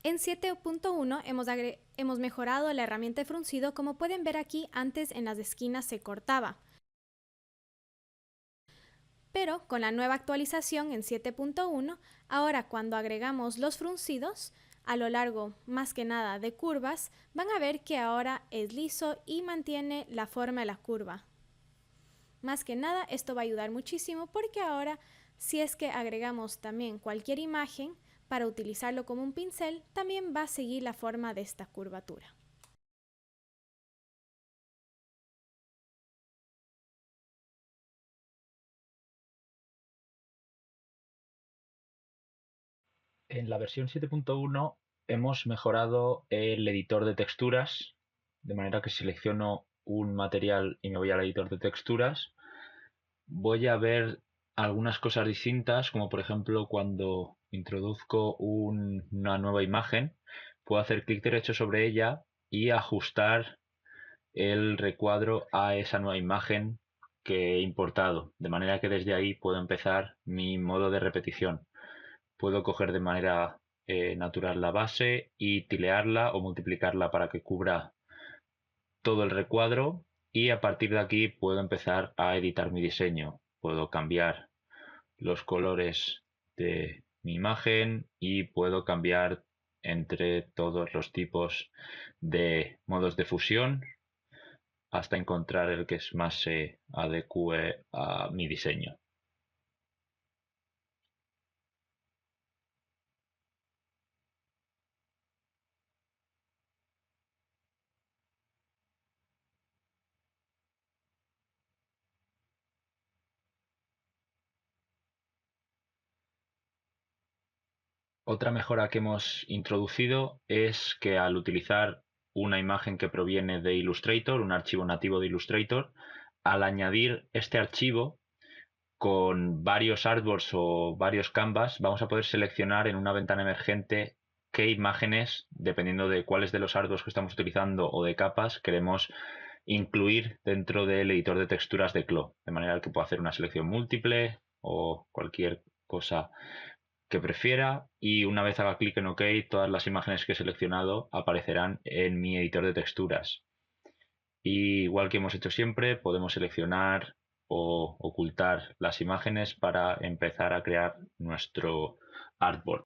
En 7.1 hemos mejorado la herramienta de fruncido. Como pueden ver aquí, antes en las esquinas se cortaba, Pero con la nueva actualización en 7.1, ahora cuando agregamos los fruncidos, a lo largo más que nada de curvas, van a ver que ahora es liso y mantiene la forma de la curva. Más que nada esto va a ayudar muchísimo porque ahora si es que agregamos también cualquier imagen para utilizarlo como un pincel, también va a seguir la forma de esta curvatura.
En la versión 7.1 hemos mejorado el editor de texturas, de manera que selecciono un material y me voy al editor de texturas. Voy a ver algunas cosas distintas, como por ejemplo cuando introduzco una nueva imagen, puedo hacer clic derecho sobre ella y ajustar el recuadro a esa nueva imagen que he importado, de manera que desde ahí puedo empezar mi modo de repetición. Puedo coger de manera natural la base y tilearla o multiplicarla para que cubra todo el recuadro y a partir de aquí puedo empezar a editar mi diseño. Puedo cambiar los colores de mi imagen y puedo cambiar entre todos los tipos de modos de fusión hasta encontrar el que más se adecue a mi diseño. Otra mejora que hemos introducido es que al utilizar una imagen que proviene de Illustrator, un archivo nativo de Illustrator, al añadir este archivo con varios artboards o varios canvas, vamos a poder seleccionar en una ventana emergente qué imágenes, dependiendo de cuáles de los artboards que estamos utilizando o de capas, queremos incluir dentro del editor de texturas de CLO, de manera que puedo hacer una selección múltiple o cualquier cosa que prefiera y una vez haga clic en OK, todas las imágenes que he seleccionado aparecerán en mi editor de texturas. Y igual que hemos hecho siempre, podemos seleccionar o ocultar las imágenes para empezar a crear nuestro artboard.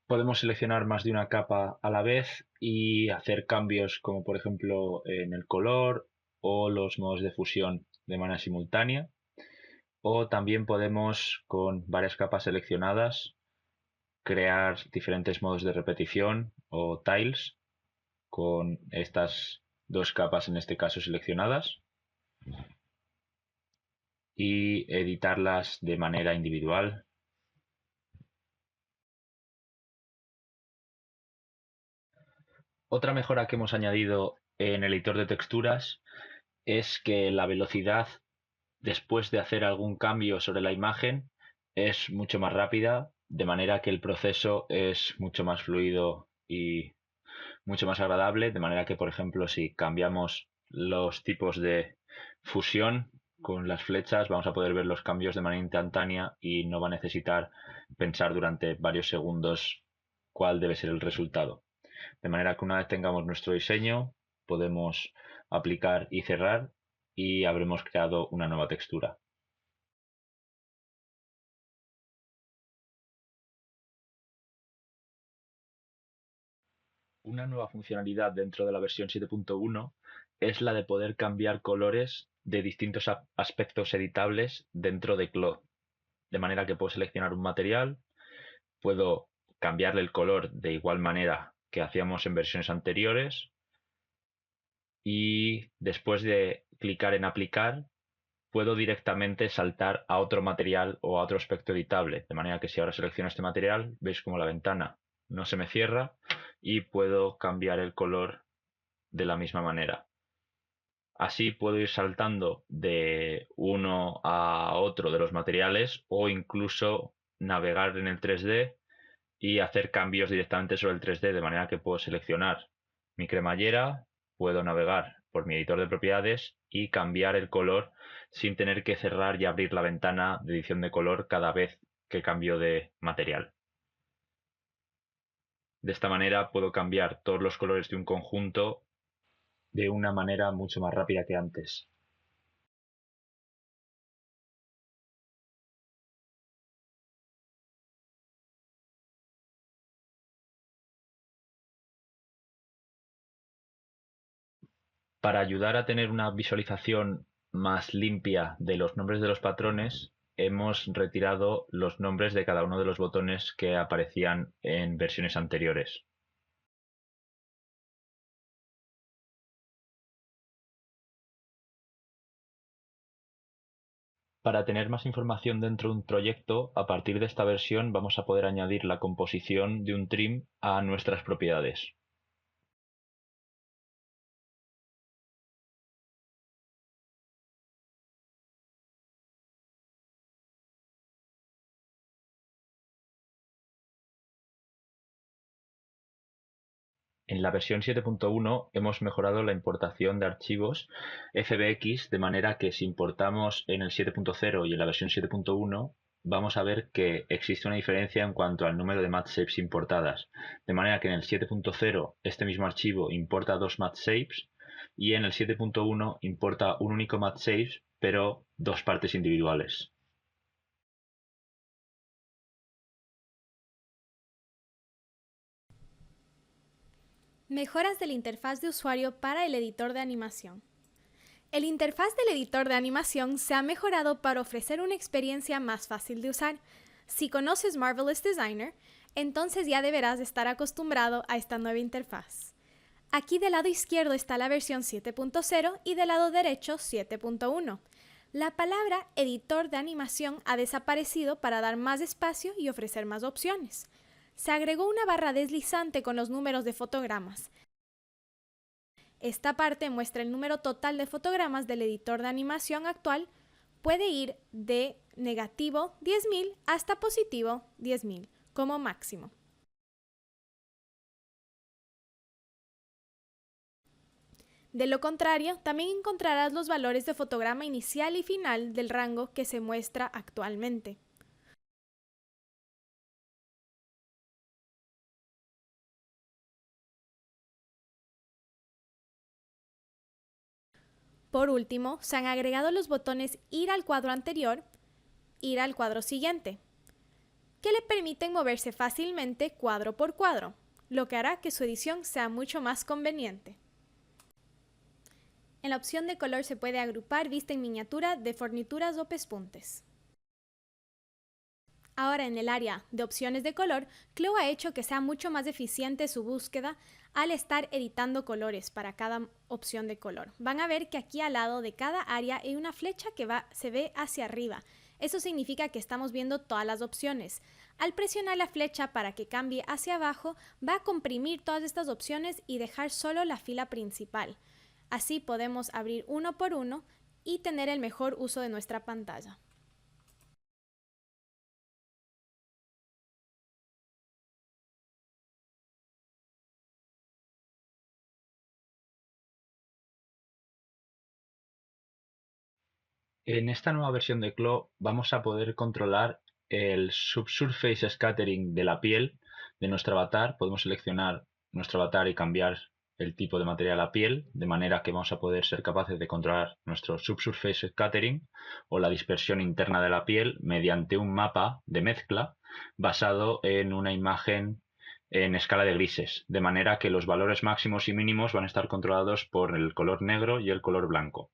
Podemos seleccionar más de una capa a la vez y hacer cambios como por ejemplo en el color o los modos de fusión de manera simultánea. O también podemos, con varias capas seleccionadas, crear diferentes modos de repetición o tiles con estas dos capas en este caso seleccionadas y editarlas de manera individual. Otra mejora que hemos añadido en el editor de texturas es que la velocidad después de hacer algún cambio sobre la imagen es mucho más rápida, de manera que el proceso es mucho más fluido y mucho más agradable, de manera que, por ejemplo, si cambiamos los tipos de fusión con las flechas, vamos a poder ver los cambios de manera instantánea y no va a necesitar pensar durante varios segundos cuál debe ser el resultado. De manera que una vez tengamos nuestro diseño, podemos aplicar y cerrar y habremos creado una nueva textura. Una nueva funcionalidad dentro de la versión 7.1 es la de poder cambiar colores de distintos aspectos editables dentro de CLO. De manera que puedo seleccionar un material, puedo cambiarle el color de igual manera que hacíamos en versiones anteriores y después de clicar en aplicar puedo directamente saltar a otro material o a otro aspecto editable. De manera que si ahora selecciono este material, veis como la ventana no se me cierra y puedo cambiar el color de la misma manera. Así puedo ir saltando de uno a otro de los materiales o incluso navegar en el 3D y hacer cambios directamente sobre el 3D, de manera que puedo seleccionar mi cremallera, puedo navegar por mi editor de propiedades y cambiar el color sin tener que cerrar y abrir la ventana de edición de color cada vez que cambio de material. De esta manera puedo cambiar todos los colores de un conjunto de una manera mucho más rápida que antes. Para ayudar a tener una visualización más limpia de los nombres de los patrones, hemos retirado los nombres de cada uno de los botones que aparecían en versiones anteriores. Para tener más información dentro de un proyecto, a partir de esta versión vamos a poder añadir la composición de un trim a nuestras propiedades. En la versión 7.1 hemos mejorado la importación de archivos FBX de manera que si importamos en el 7.0 y en la versión 7.1 vamos a ver que existe una diferencia en cuanto al número de match shapes importadas. De manera que en el 7.0 este mismo archivo importa dos match shapes y en el 7.1 importa un único match shapes pero dos partes individuales.
Mejoras de la interfaz de usuario para el editor de animación. El interfaz del editor de animación se ha mejorado para ofrecer una experiencia más fácil de usar. Si conoces Marvelous Designer, entonces ya deberás estar acostumbrado a esta nueva interfaz. Aquí del lado izquierdo está la versión 7.0 y del lado derecho 7.1. La palabra editor de animación ha desaparecido para dar más espacio y ofrecer más opciones. Se agregó una barra deslizante con los números de fotogramas. Esta parte muestra el número total de fotogramas del editor de animación actual. Puede ir de negativo 10.000 hasta positivo 10.000 como máximo. De lo contrario, también encontrarás los valores de fotograma inicial y final del rango que se muestra actualmente. Por último, se han agregado los botones Ir al cuadro anterior, Ir al cuadro siguiente, que le permiten moverse fácilmente cuadro por cuadro, lo que hará que su edición sea mucho más conveniente. En la opción de color se puede agrupar vista en miniatura de fornituras o pespuntes. Ahora en el área de opciones de color, Clo ha hecho que sea mucho más eficiente su búsqueda al estar editando colores para cada opción de color. Van a ver que aquí al lado de cada área hay una flecha que se ve hacia arriba. Eso significa que estamos viendo todas las opciones. Al presionar la flecha para que cambie hacia abajo, va a comprimir todas estas opciones y dejar solo la fila principal. Así podemos abrir uno por uno y tener el mejor uso de nuestra pantalla.
En esta nueva versión de Clo vamos a poder controlar el subsurface scattering de la piel de nuestro avatar. Podemos seleccionar nuestro avatar y cambiar el tipo de material a la piel, de manera que vamos a poder ser capaces de controlar nuestro subsurface scattering o la dispersión interna de la piel mediante un mapa de mezcla basado en una imagen en escala de grises, de manera que los valores máximos y mínimos van a estar controlados por el color negro y el color blanco.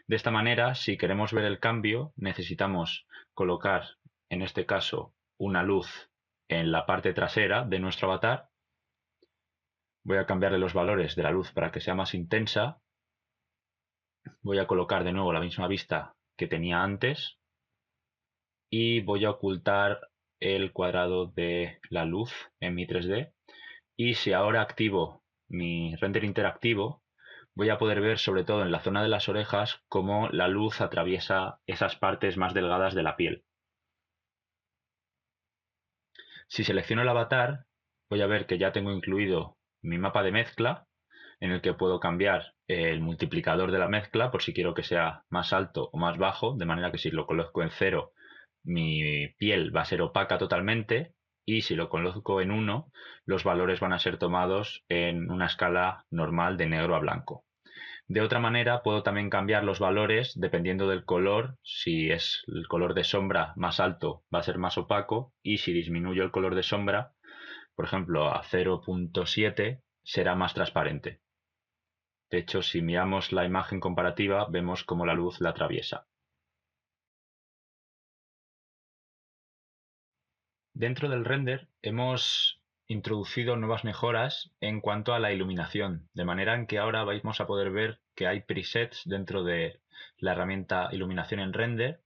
De esta manera, si queremos ver el cambio, necesitamos colocar, en este caso, una luz en la parte trasera de nuestro avatar. Voy a cambiarle los valores de la luz para que sea más intensa. Voy a colocar de nuevo la misma vista que tenía antes y voy a ocultar el cuadrado de la luz en mi 3D. Y si ahora activo mi render interactivo, voy a poder ver, sobre todo en la zona de las orejas, cómo la luz atraviesa esas partes más delgadas de la piel. Si selecciono el avatar, voy a ver que ya tengo incluido mi mapa de mezcla, en el que puedo cambiar el multiplicador de la mezcla por si quiero que sea más alto o más bajo, de manera que si lo coloco en 0, mi piel va a ser opaca totalmente, y si lo coloco en 1, los valores van a ser tomados en una escala normal de negro a blanco. De otra manera, puedo también cambiar los valores dependiendo del color. Si es el color de sombra más alto, va a ser más opaco, y si disminuyo el color de sombra, por ejemplo, a 0.7, será más transparente. De hecho, si miramos la imagen comparativa, vemos cómo la luz la atraviesa. Dentro del render hemos introducido nuevas mejoras en cuanto a la iluminación, de manera en que ahora vamos a poder ver que hay presets dentro de la herramienta Iluminación en Render,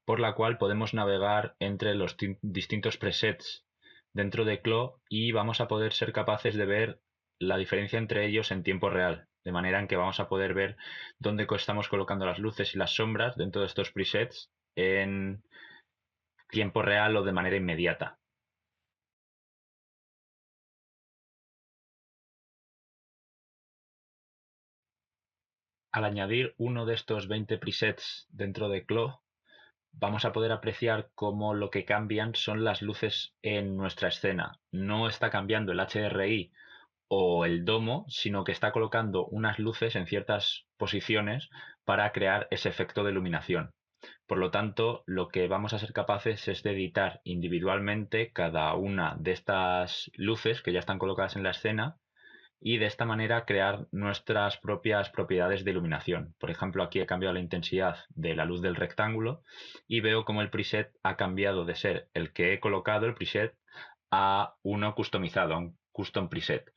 por la cual podemos navegar entre los distintos presets dentro de CLO y vamos a poder ser capaces de ver la diferencia entre ellos en tiempo real, de manera en que vamos a poder ver dónde estamos colocando las luces y las sombras dentro de estos presets en tiempo real o de manera inmediata. Al añadir uno de estos 20 presets dentro de CLO, vamos a poder apreciar cómo lo que cambian son las luces en nuestra escena. No está cambiando el HDRI o el domo, sino que está colocando unas luces en ciertas posiciones para crear ese efecto de iluminación. Por lo tanto, lo que vamos a ser capaces es de editar individualmente cada una de estas luces que ya están colocadas en la escena y de esta manera crear nuestras propias propiedades de iluminación. Por ejemplo, aquí he cambiado la intensidad de la luz del rectángulo y veo como el preset ha cambiado de ser el que he colocado, el preset, a uno customizado, a un custom preset.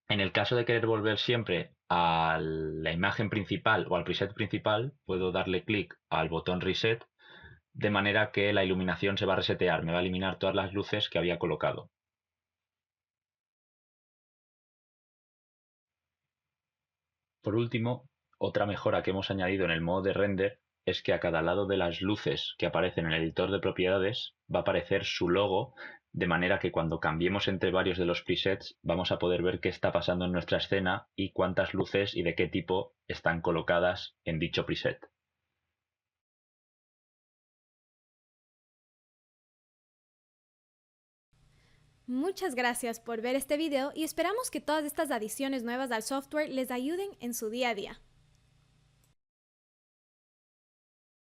En el caso de querer volver siempre a la imagen principal o al preset principal, puedo darle clic al botón reset, de manera que la iluminación se va a resetear, me va a eliminar todas las luces que había colocado. Por último, otra mejora que hemos añadido en el modo de render es que a cada lado de las luces que aparecen en el editor de propiedades va a aparecer su logo, de manera que cuando cambiemos entre varios de los presets vamos a poder ver qué está pasando en nuestra escena y cuántas luces y de qué tipo están colocadas en dicho preset.
Muchas gracias por ver este video y esperamos que todas estas adiciones nuevas al software les ayuden en su día a día.